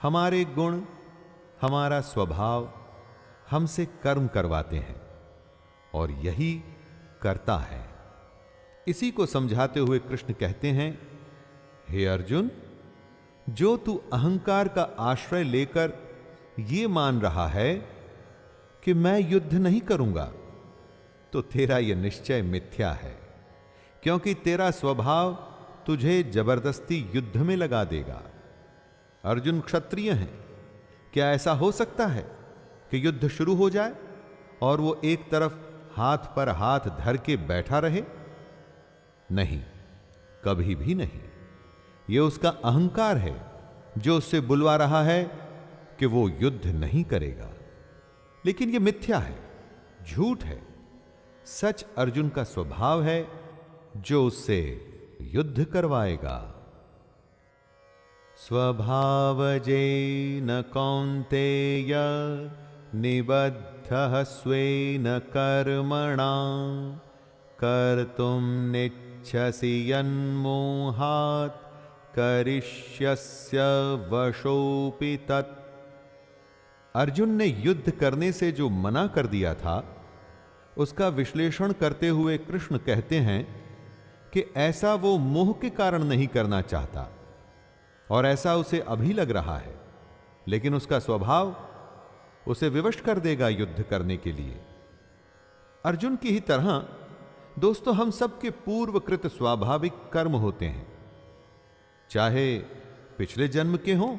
B: हमारे गुण, हमारा स्वभाव हमसे कर्म करवाते हैं और यही करता है। इसी को समझाते हुए कृष्ण कहते हैं, हे अर्जुन, जो तू अहंकार का आश्रय लेकर ये मान रहा है कि मैं युद्ध नहीं करूंगा, तो तेरा यह निश्चय मिथ्या है, क्योंकि तेरा स्वभाव तुझे जबरदस्ती युद्ध में लगा देगा। अर्जुन क्षत्रिय हैं, क्या ऐसा हो सकता है कि युद्ध शुरू हो जाए और वो एक तरफ हाथ पर हाथ धर के बैठा रहे? नहीं, कभी भी नहीं। यह उसका अहंकार है जो उससे बुलवा रहा है कि वो युद्ध नहीं करेगा। लेकिन यह मिथ्या है, झूठ है। सच अर्जुन का स्वभाव है जो उससे युद्ध करवाएगा। स्वभावजेन कौन्तेय निबद्धः स्वेन कर्मणा कर्तुं नेच्छसि यन्मोहात् करिष्यस्य वशोऽपि तत्। अर्जुन ने युद्ध करने से जो मना कर दिया था, उसका विश्लेषण करते हुए कृष्ण कहते हैं कि ऐसा वो मोह के कारण नहीं करना चाहता, और ऐसा उसे अभी लग रहा है, लेकिन उसका स्वभाव उसे विवश कर देगा युद्ध करने के लिए। अर्जुन की ही तरह दोस्तों, हम सबके पूर्वकृत स्वाभाविक कर्म होते हैं, चाहे पिछले जन्म के हों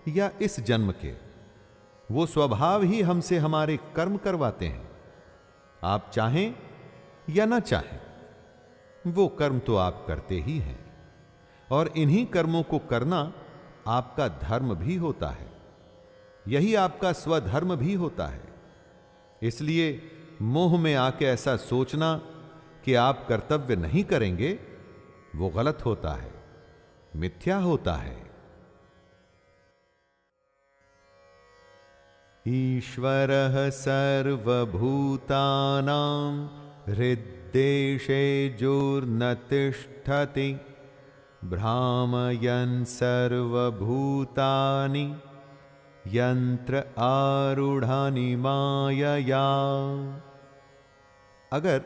B: या इस जन्म के। वो स्वभाव ही हमसे हमारे कर्म करवाते हैं। आप चाहें या ना चाहें, वो कर्म तो आप करते ही हैं, और इन्हीं कर्मों को करना आपका धर्म भी होता है। यही आपका स्वधर्म भी होता है। इसलिए मोह में आके ऐसा सोचना कि आप कर्तव्य नहीं करेंगे, वो गलत होता है, मिथ्या होता है। ईश्वरः सर्वभूतानां हृद्देशेऽर्जुन तिष्ठति भ्रामयन् सर्वभूतानि यंत्र आरूढ़ानि मायया। अगर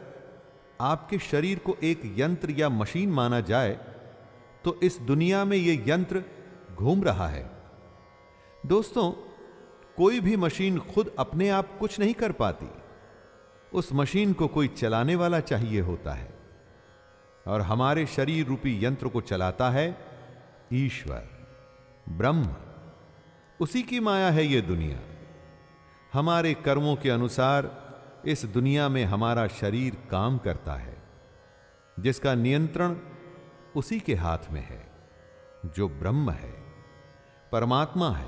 B: आपके शरीर को एक यंत्र या मशीन माना जाए, तो इस दुनिया में यह यंत्र घूम रहा है। दोस्तों, कोई भी मशीन खुद अपने आप कुछ नहीं कर पाती। उस मशीन को कोई चलाने वाला चाहिए होता है, और हमारे शरीर रूपी यंत्र को चलाता है ईश्वर, ब्रह्म। उसी की माया है ये दुनिया। हमारे कर्मों के अनुसार इस दुनिया में हमारा शरीर काम करता है, जिसका नियंत्रण उसी के हाथ में है, जो ब्रह्म है, परमात्मा है,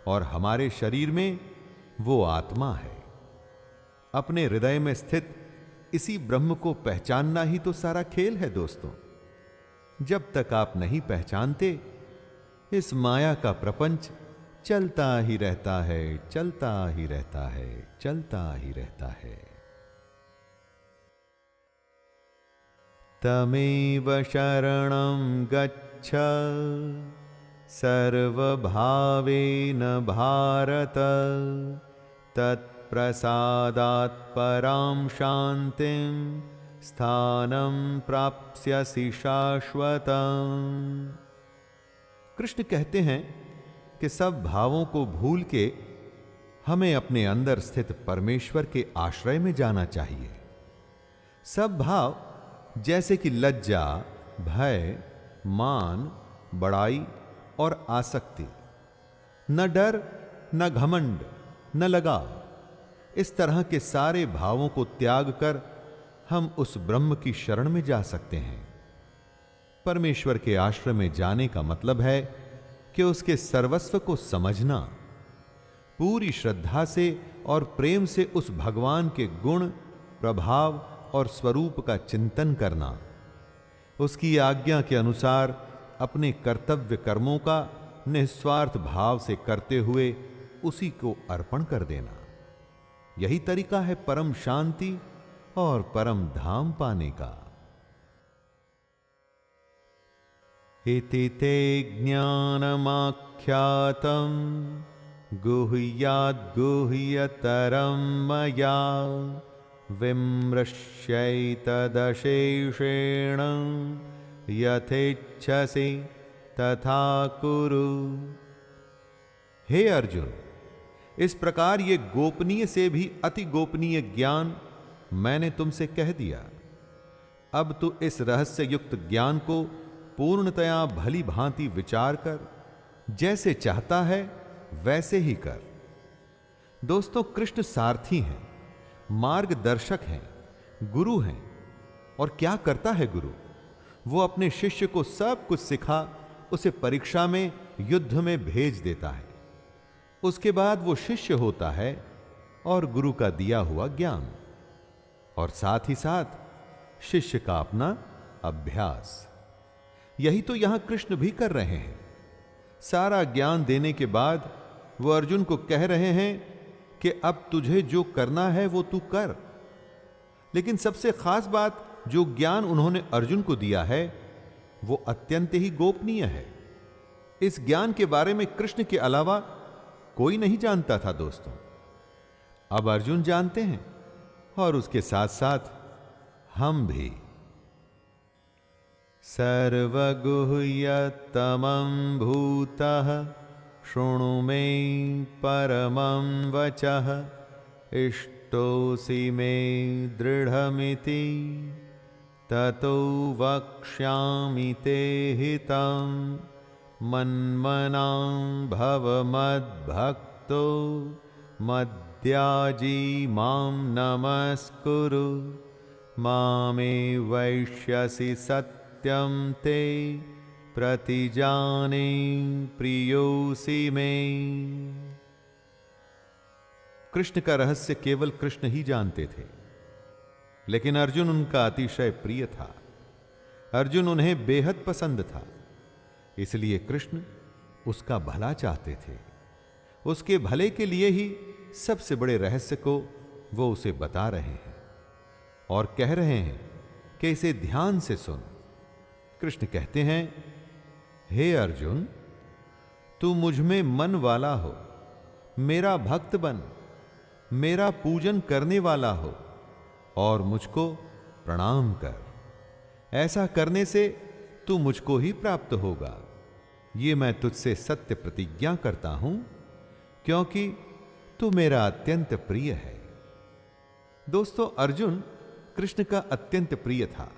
B: और हमारे शरीर में वो आत्मा है। अपने हृदय में स्थित इसी ब्रह्म को पहचानना ही तो सारा खेल है दोस्तों। जब तक आप नहीं पहचानते, इस माया का प्रपंच चलता ही रहता है, चलता ही रहता है, चलता ही रहता है। तमेव शरणं गच्छ सर्वभावेन भारत तत्प्रसादात् परां शान्तिं स्थानं प्राप्स्यसि शाश्वतम्। कृष्ण कहते हैं कि सब भावों को भूल के हमें अपने अंदर स्थित परमेश्वर के आश्रय में जाना चाहिए। सब भाव जैसे कि लज्जा, भय, मान, बड़ाई और आसक्ति, न डर, न घमंड, न लगाव, इस तरह के सारे भावों को त्याग कर हम उस ब्रह्म की शरण में जा सकते हैं। परमेश्वर के आश्रय में जाने का मतलब है कि उसके सर्वस्व को समझना, पूरी श्रद्धा से और प्रेम से उस भगवान के गुण, प्रभाव और स्वरूप का चिंतन करना, उसकी आज्ञा के अनुसार अपने कर्तव्य कर्मों का निस्वार्थ भाव से करते हुए उसी को अर्पण कर देना। यही तरीका है परम शांति और परम धाम पाने का। इति ते ज्ञानमाख्यातं गुह्याद् गुह्यतरं मया विमृश्यैतदशेषेण यथेच्छसि तथा कुरु। हे अर्जुन, इस प्रकार ये गोपनीय से भी अति गोपनीय ज्ञान मैंने तुमसे कह दिया। अब तू इस रहस्य युक्त ज्ञान को पूर्णतया भली भांति विचार कर, जैसे चाहता है वैसे ही कर। दोस्तों, कृष्ण सारथी हैं, मार्गदर्शक हैं, गुरु हैं। और क्या करता है गुरु? वो अपने शिष्य को सब कुछ सिखा उसे परीक्षा में, युद्ध में भेज देता है। उसके बाद वो शिष्य होता है और गुरु का दिया हुआ ज्ञान, और साथ ही साथ शिष्य का अपना अभ्यास। यही तो यहां कृष्ण भी कर रहे हैं। सारा ज्ञान देने के बाद वो अर्जुन को कह रहे हैं कि अब तुझे जो करना है वो तू कर। लेकिन सबसे खास बात, जो ज्ञान उन्होंने अर्जुन को दिया है वो अत्यंत ही गोपनीय है। इस ज्ञान के बारे में कृष्ण के अलावा कोई नहीं जानता था दोस्तों। अब अर्जुन जानते हैं और उसके साथ साथ हम भी। सर्वगुह्यतमं भूतः शृणु मे परमं वचः इष्टोऽसि मे दृढ़मिति ततो वक्ष्यामि ते हितं मन्मनां भव मद्भक्तो मद्याजी मां नमस्कुरु मामे वैष्यसि सत्यं ते प्रतिजाने प्रियोऽसि मे। कृष्ण का रहस्य केवल कृष्ण ही जानते थे, लेकिन अर्जुन उनका अतिशय प्रिय था। अर्जुन उन्हें बेहद पसंद था, इसलिए कृष्ण उसका भला चाहते थे। उसके भले के लिए ही सबसे बड़े रहस्य को वो उसे बता रहे हैं और कह रहे हैं कि इसे ध्यान से सुन। कृष्ण कहते हैं, हे अर्जुन, तू मुझ में मन वाला हो, मेरा भक्त बन, मेरा पूजन करने वाला हो और मुझको प्रणाम कर। ऐसा करने से तू मुझको ही प्राप्त होगा। ये मैं तुझसे सत्य प्रतिज्ञा करता हूं, क्योंकि तू मेरा अत्यंत प्रिय है। दोस्तों, अर्जुन कृष्ण का अत्यंत प्रिय था।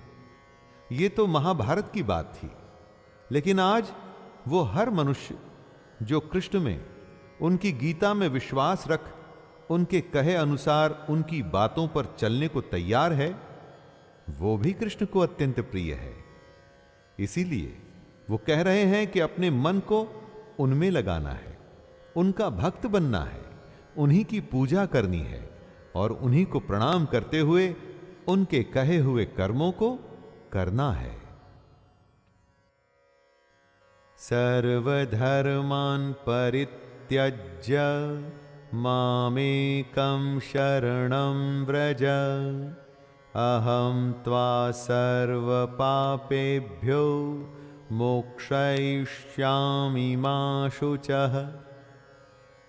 B: ये तो महाभारत की बात थी, लेकिन आज वो हर मनुष्य जो कृष्ण में, उनकी गीता में विश्वास रख उनके कहे अनुसार उनकी बातों पर चलने को तैयार है, वो भी कृष्ण को अत्यंत प्रिय है। इसीलिए वो कह रहे हैं कि अपने मन को उनमें लगाना है, उनका भक्त बनना है, उन्हीं की पूजा करनी है और उन्हीं को प्रणाम करते हुए उनके कहे हुए कर्मों को करना है। सर्वधर्मान् परित्यज्य मामेकं शरणं व्रज अहं त्वा सर्वपापेभ्यो मोक्षयिष्यामि मा शुचः।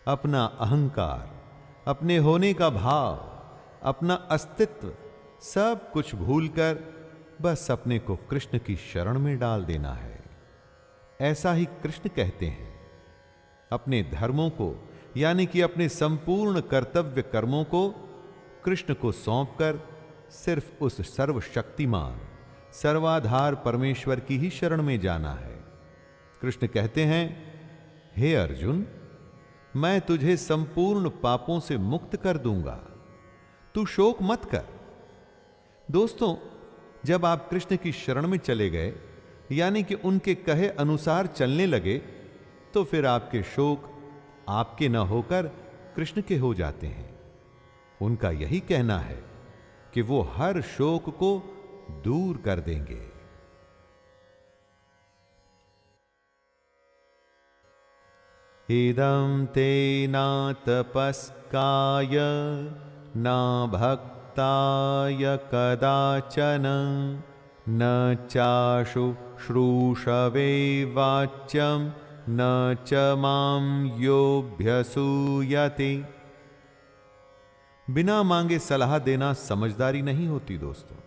B: अपना अहंकार, अपने होने का भाव, अपना अस्तित्व सब कुछ भूलकर बस अपने को कृष्ण की शरण में डाल देना है। ऐसा ही कृष्ण कहते हैं। अपने धर्मों को, यानी कि अपने संपूर्ण कर्तव्य कर्मों को कृष्ण को सौंपकर सिर्फ उस सर्वशक्तिमान, सर्वाधार परमेश्वर की ही शरण में जाना है। कृष्ण कहते हैं, हे अर्जुन, मैं तुझे संपूर्ण पापों से मुक्त कर दूंगा, तू शोक मत कर। दोस्तों, जब आप कृष्ण की शरण में चले गए, यानी कि उनके कहे अनुसार चलने लगे, तो फिर आपके शोक आपके न होकर कृष्ण के हो जाते हैं। उनका यही कहना है कि वो हर शोक को दूर कर देंगे। इदं ते न तपस्काय न भक्ताय कदाचन न चाशु श्रूषवे वाच्यं न च मां योऽभ्यसूयते। बिना मांगे सलाह देना समझदारी नहीं होती दोस्तों।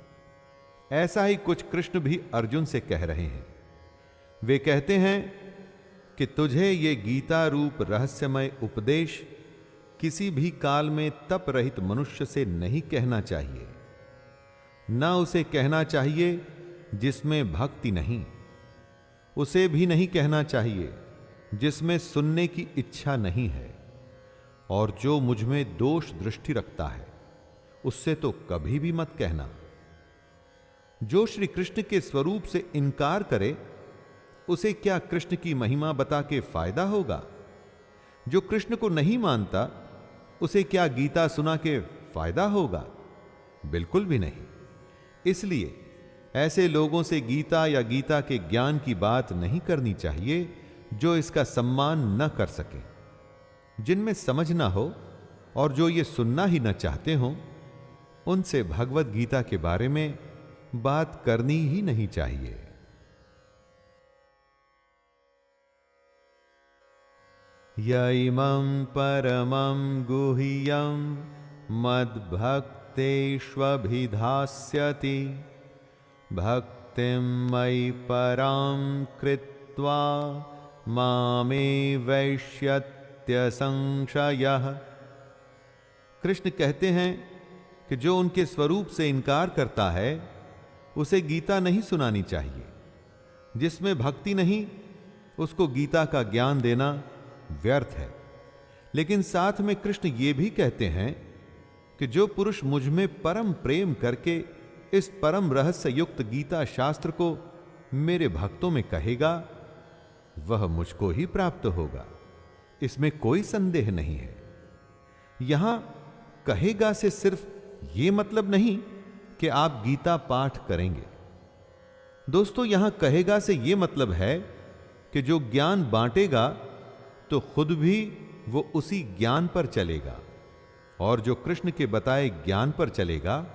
B: ऐसा ही कुछ कृष्ण भी अर्जुन से कह रहे हैं। वे कहते हैं कि तुझे ये गीता रूप रहस्यमय उपदेश किसी भी काल में तप रहित मनुष्य से नहीं कहना चाहिए। न उसे कहना चाहिए जिसमें भक्ति नहीं, उसे भी नहीं कहना चाहिए जिसमें सुनने की इच्छा नहीं है, और जो मुझ में दोष दृष्टि रखता है उससे तो कभी भी मत कहना। जो श्री कृष्ण के स्वरूप से इनकार करे उसे क्या कृष्ण की महिमा बता के फायदा होगा? जो कृष्ण को नहीं मानता उसे क्या गीता सुना के फायदा होगा? बिल्कुल भी नहीं। इसलिए ऐसे लोगों से गीता या गीता के ज्ञान की बात नहीं करनी चाहिए जो इसका सम्मान न कर सके। जिनमें समझ ना हो और जो ये सुनना ही न चाहते हों, उनसे भगवत गीता के बारे में बात करनी ही नहीं चाहिए। यैमं परमं गुह्यं मद्भक्तेष्वभिधास्यति भक्तिं मयि परां कृत्वा मामे वैष्यत्य संशयः। कृष्ण कहते हैं कि जो उनके स्वरूप से इनकार करता है उसे गीता नहीं सुनानी चाहिए। जिसमें भक्ति नहीं उसको गीता का ज्ञान देना व्यर्थ है। लेकिन साथ में कृष्ण ये भी कहते हैं कि जो पुरुष मुझ में परम प्रेम करके इस परम रहस्य युक्त गीता शास्त्र को मेरे भक्तों में कहेगा वह मुझको ही प्राप्त होगा, इसमें कोई संदेह नहीं है। यहां कहेगा से सिर्फ ये मतलब नहीं कि आप गीता पाठ करेंगे। दोस्तों, यहां कहेगा से यह मतलब है कि जो ज्ञान बांटेगा तो खुद भी वो उसी ज्ञान पर चलेगा, और जो कृष्ण के बताए ज्ञान पर चलेगा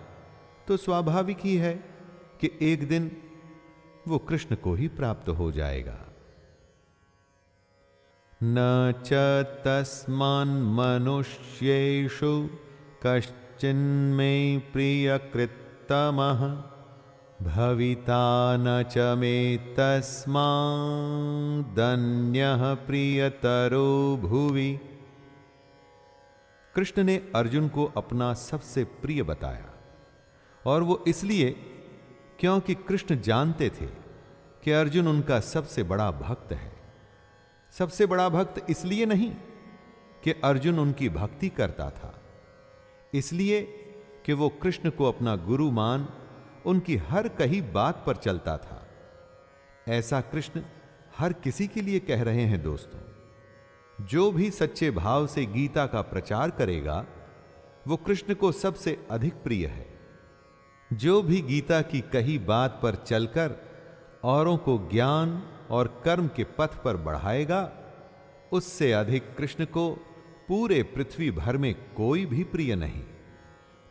B: तो स्वाभाविक ही है कि एक दिन वो कृष्ण को ही प्राप्त हो जाएगा। न च तस्मान् मनुष्येषु कश्चिन्मे प्रियकृत्तमः भविता न च मे तस्मादन्यः प्रियतरो भुवि। कृष्ण ने अर्जुन को अपना सबसे प्रिय बताया, और वो इसलिए क्योंकि कृष्ण जानते थे कि अर्जुन उनका सबसे बड़ा भक्त है। सबसे बड़ा भक्त इसलिए नहीं कि अर्जुन उनकी भक्ति करता था, इसलिए कि वो कृष्ण को अपना गुरु मान उनकी हर कही बात पर चलता था। ऐसा कृष्ण हर किसी के लिए कह रहे हैं। दोस्तों, जो भी सच्चे भाव से गीता का प्रचार करेगा वो कृष्ण को सबसे अधिक प्रिय है। जो भी गीता की कही बात पर चलकर औरों को ज्ञान और कर्म के पथ पर बढ़ाएगा, उससे अधिक कृष्ण को पूरे पृथ्वी भर में कोई भी प्रिय नहीं,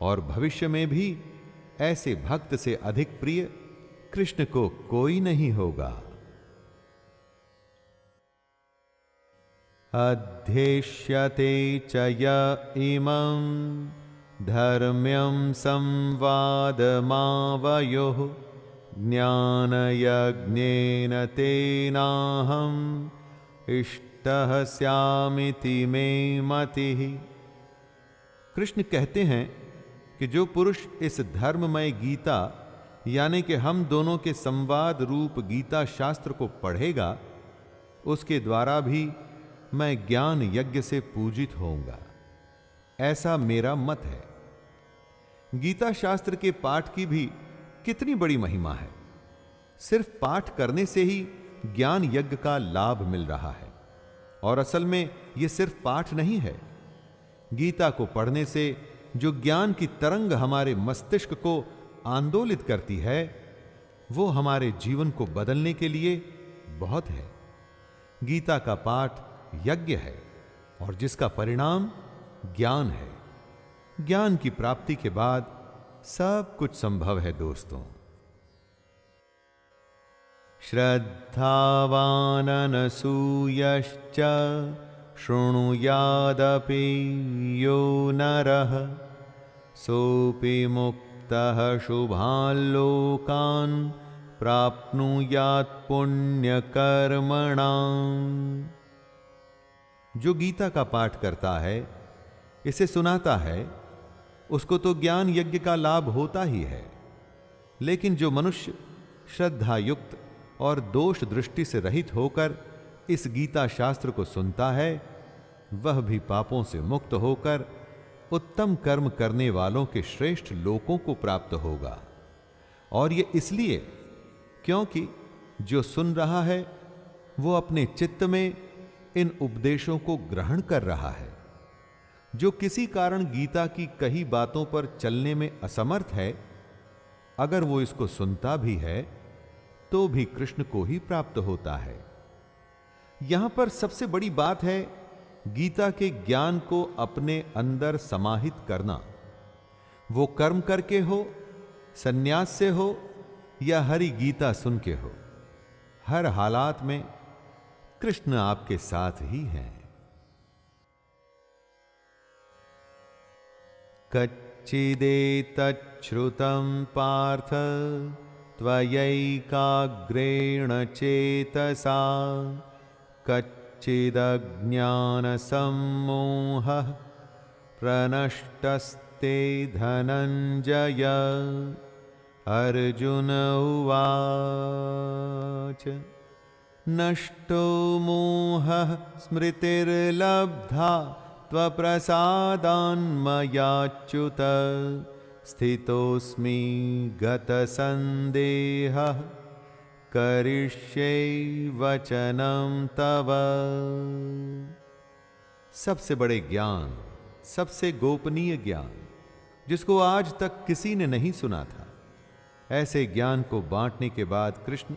B: और भविष्य में भी ऐसे भक्त से अधिक प्रिय कृष्ण को कोई नहीं होगा। अध्येष्यते च य इमं धर्म्यं संवादमावयोः ज्ञानयज्ञेन तेनाहम् इष्टः स्यामिति मे मतिः। कृष्ण कहते हैं कि जो पुरुष इस धर्ममय गीता यानी कि हम दोनों के संवाद रूप गीता शास्त्र को पढ़ेगा, उसके द्वारा भी मैं ज्ञान यज्ञ से पूजित होऊंगा, ऐसा मेरा मत है। गीता शास्त्र के पाठ की भी कितनी बड़ी महिमा है। सिर्फ पाठ करने से ही ज्ञान यज्ञ का लाभ मिल रहा है, और असल में यह सिर्फ पाठ नहीं है। गीता को पढ़ने से जो ज्ञान की तरंग हमारे मस्तिष्क को आंदोलित करती है, वो हमारे जीवन को बदलने के लिए बहुत है। गीता का पाठ यज्ञ है, और जिसका परिणाम ज्ञान है। ज्ञान की प्राप्ति के बाद सब कुछ संभव है। दोस्तों, श्रद्धावाननसूयश्च शृणुयादपि यो नरः सोऽपि मुक्तः शुभान् लोकान् प्राप्नुयात् पुण्यकर्मणाम्। जो गीता का पाठ करता है, इसे सुनाता है, उसको तो ज्ञान यज्ञ का लाभ होता ही है। लेकिन जो मनुष्य श्रद्धा युक्त और दोष दृष्टि से रहित होकर इस गीता शास्त्र को सुनता है, वह भी पापों से मुक्त होकर उत्तम कर्म करने वालों के श्रेष्ठ लोकों को प्राप्त होगा। और यह इसलिए क्योंकि जो सुन रहा है वो अपने चित्त में इन उपदेशों को ग्रहण कर रहा है। जो किसी कारण गीता की कही बातों पर चलने में असमर्थ है, अगर वो इसको सुनता भी है तो भी कृष्ण को ही प्राप्त होता है। यहां पर सबसे बड़ी बात है गीता के ज्ञान को अपने अंदर समाहित करना। वो कर्म करके हो, सन्यास से हो या हरि गीता सुन के हो, हर हालात में कृष्ण आपके साथ ही हैं। कच्चिदेतच्छ्रुतं पार्थ त्वयैकाग्रेण चेतसा कच्चिदज्ञानसम्मोहः प्रनष्टस्ते धनञ्जय। अर्जुन उवाच नष्टो मोहः स्मृतिर्लब्धा त्वप्रसादान्मयाच्युत स्थितोऽस्मि गतसन्देहः करिष्ये वचनं तव। सबसे बड़े ज्ञान, सबसे गोपनीय ज्ञान जिसको आज तक किसी ने नहीं सुना था, ऐसे ज्ञान को बांटने के बाद कृष्ण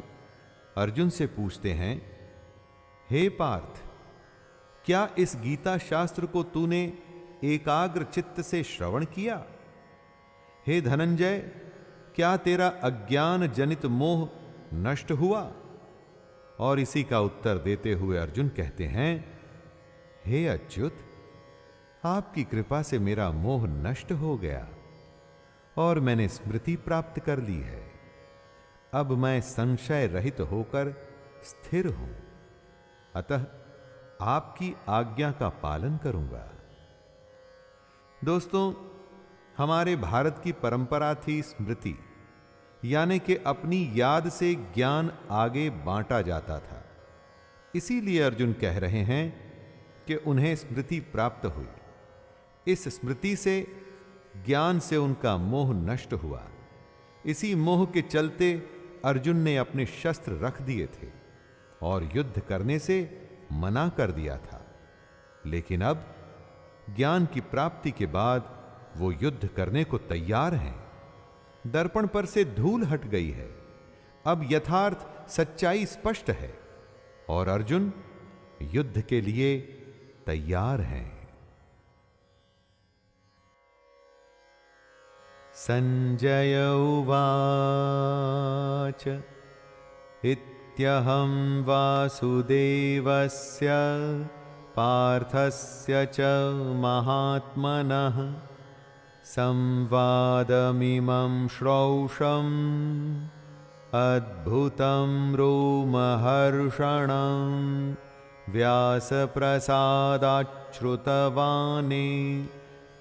B: अर्जुन से पूछते हैं, हे पार्थ, क्या इस गीता शास्त्र को तूने एकाग्र चित्त से श्रवण किया? हे धनंजय, क्या तेरा अज्ञान जनित मोह नष्ट हुआ? और इसी का उत्तर देते हुए अर्जुन कहते हैं, हे अच्युत, आपकी कृपा से मेरा मोह नष्ट हो गया और मैंने स्मृति प्राप्त कर ली है। अब मैं संशय रहित होकर स्थिर हूं, अतः आपकी आज्ञा का पालन करूंगा। दोस्तों, हमारे भारत की परंपरा थी स्मृति, यानी कि अपनी याद से ज्ञान आगे बांटा जाता था। इसीलिए अर्जुन कह रहे हैं कि उन्हें स्मृति प्राप्त हुई। इस स्मृति से, ज्ञान से उनका मोह नष्ट हुआ। इसी मोह के चलते अर्जुन ने अपने शस्त्र रख दिए थे और युद्ध करने से मना कर दिया था। लेकिन अब ज्ञान की प्राप्ति के बाद वो युद्ध करने को तैयार हैं। दर्पण पर से धूल हट गई है। अब यथार्थ सच्चाई स्पष्ट है और अर्जुन युद्ध के लिए तैयार हैं। संजय उवाच इत्यहं वासुदेवस्य पार्थस्य च महात्मनः संवादमिमं श्रौषम् अद्भुतं रोमहर्षणं व्यासप्रसादाच्छ्रुतवानि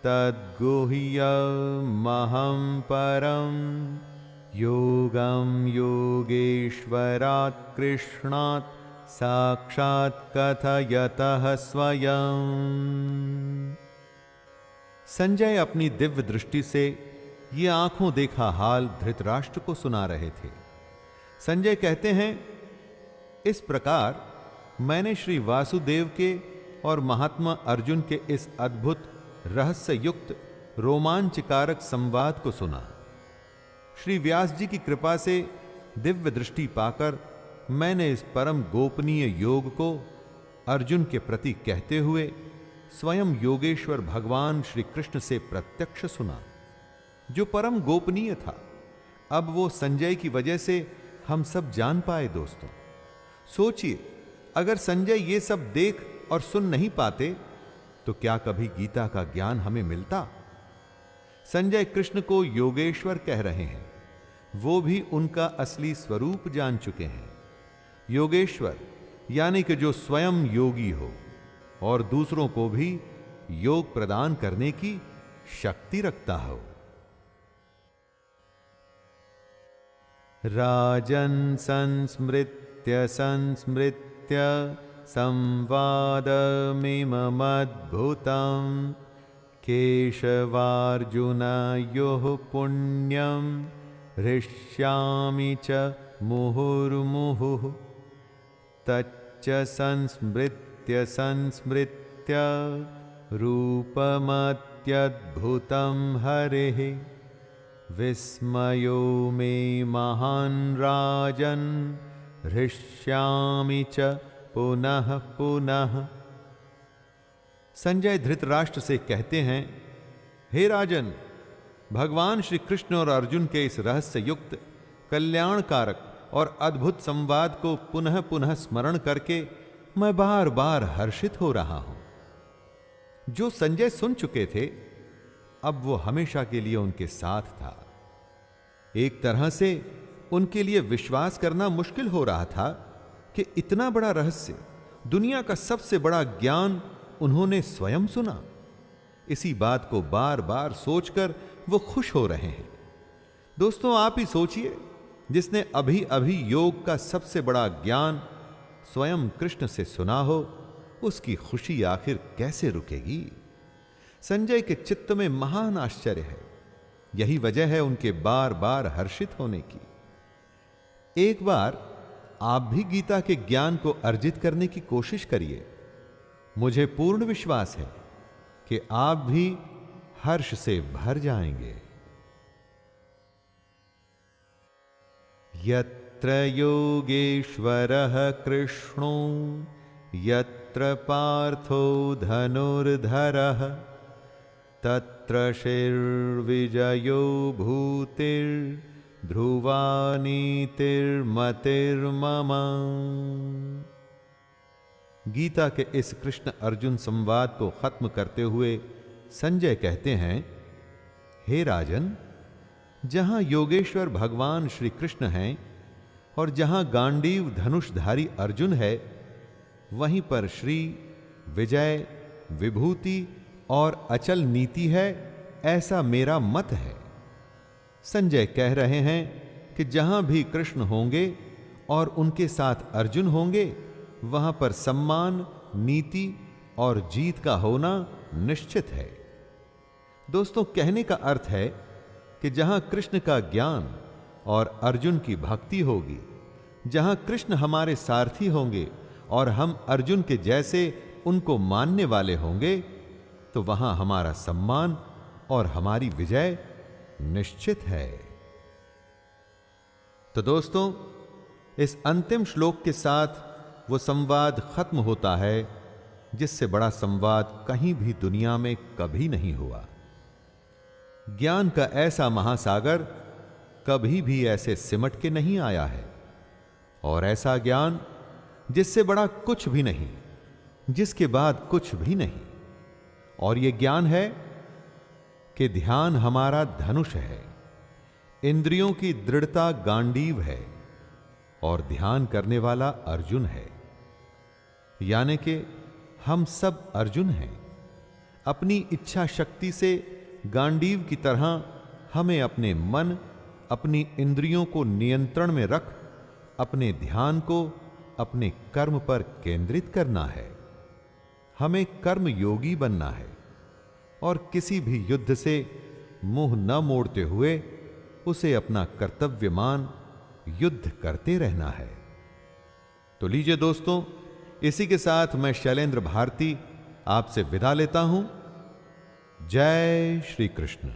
B: तद्गुह्यमहं परं योगं योगेश्वरात् कृष्णात् साक्षात् कथयतः स्वयं। संजय अपनी दिव्य दृष्टि से ये आंखों देखा हाल धृतराष्ट्र को सुना रहे थे। संजय कहते हैं, इस प्रकार मैंने श्री वासुदेव के और महात्मा अर्जुन के इस अद्भुत रहस्य युक्त रोमांचकारक संवाद को सुना। श्री व्यास जी की कृपा से दिव्य दृष्टि पाकर मैंने इस परम गोपनीय योग को अर्जुन के प्रति कहते हुए स्वयं योगेश्वर भगवान श्री कृष्ण से प्रत्यक्ष सुना, जो परम गोपनीय था। अब वो संजय की वजह से हम सब जान पाए। दोस्तों, सोचिए, अगर संजय ये सब देख और सुन नहीं पाते तो क्या कभी गीता का ज्ञान हमें मिलता? संजय कृष्ण को योगेश्वर कह रहे हैं। वो भी उनका असली स्वरूप जान चुके हैं। योगेश्वर यानी कि जो स्वयं योगी हो और दूसरों को भी योग प्रदान करने की शक्ति रखता हो। राजन संस्मृत्य संस्मृत्य संवादमिममद्भुतं केशवार्जुनयोः पुण्यं हृष्यामि च मुहुर्मुहुः तच्च संस्मृत्य संस्मृत्य रूपमत्यद्भुतं हरेः विस्मयो मे महान् राजन् हृष्यामि च पुनः पुनः। संजय धृतराष्ट्र से कहते हैं, हे राजन, भगवान श्री कृष्ण और अर्जुन के इस रहस्य युक्त कल्याणकारक और अद्भुत संवाद को पुनः पुनः स्मरण करके मैं बार बार हर्षित हो रहा हूं। जो संजय सुन चुके थे, अब वो हमेशा के लिए उनके साथ था। एक तरह से उनके लिए विश्वास करना मुश्किल हो रहा था कि इतना बड़ा रहस्य, दुनिया का सबसे बड़ा ज्ञान उन्होंने स्वयं सुना। इसी बात को बार बार सोचकर वो खुश हो रहे हैं। दोस्तों, आप ही सोचिए, जिसने अभी अभी योग का सबसे बड़ा ज्ञान स्वयं कृष्ण से सुना हो, उसकी खुशी आखिर कैसे रुकेगी। संजय के चित्त में महान आश्चर्य है। यही वजह है उनके बार बार हर्षित होने की। एक बार आप भी गीता के ज्ञान को अर्जित करने की कोशिश करिए। मुझे पूर्ण विश्वास है कि आप भी हर्ष से भर जाएंगे। यत्र योगेश्वरः कृष्णो यत्र पार्थो धनुर्धरः तत्र शिर्विजयो भूतिर्ध्रुवा नीतिर्मतिर्मम। गीता के इस कृष्ण अर्जुन संवाद को खत्म करते हुए संजय कहते हैं, हे राजन, जहां योगेश्वर भगवान श्री कृष्ण हैं और जहां गांडीव धनुषधारी अर्जुन है, वहीं पर श्री, विजय, विभूति और अचल नीति है, ऐसा मेरा मत है। संजय कह रहे हैं कि जहां भी कृष्ण होंगे और उनके साथ अर्जुन होंगे, वहां पर सम्मान, नीति और जीत का होना निश्चित है। दोस्तों, कहने का अर्थ है कि जहां कृष्ण का ज्ञान और अर्जुन की भक्ति होगी, जहां कृष्ण हमारे सारथी होंगे और हम अर्जुन के जैसे उनको मानने वाले होंगे, तो वहां हमारा सम्मान और हमारी विजय निश्चित है। तो दोस्तों, इस अंतिम श्लोक के साथ वो संवाद खत्म होता है जिससे बड़ा संवाद कहीं भी दुनिया में कभी नहीं हुआ। ज्ञान का ऐसा महासागर कभी भी ऐसे सिमट के नहीं आया है, और ऐसा ज्ञान जिससे बड़ा कुछ भी नहीं, जिसके बाद कुछ भी नहीं। और यह ज्ञान है कि ध्यान हमारा धनुष है, इंद्रियों की दृढ़ता गांडीव है और ध्यान करने वाला अर्जुन है। यानी कि हम सब अर्जुन हैं। अपनी इच्छा शक्ति से गांडीव की तरह हमें अपने मन, अपनी इंद्रियों को नियंत्रण में रख अपने ध्यान को अपने कर्म पर केंद्रित करना है। हमें कर्म योगी बनना है और किसी भी युद्ध से मुंह न मोड़ते हुए उसे अपना कर्तव्य मान युद्ध करते रहना है। तो लीजिए दोस्तों, इसी के साथ मैं शैलेंद्र भारती आपसे विदा लेता हूं। जय श्री कृष्ण।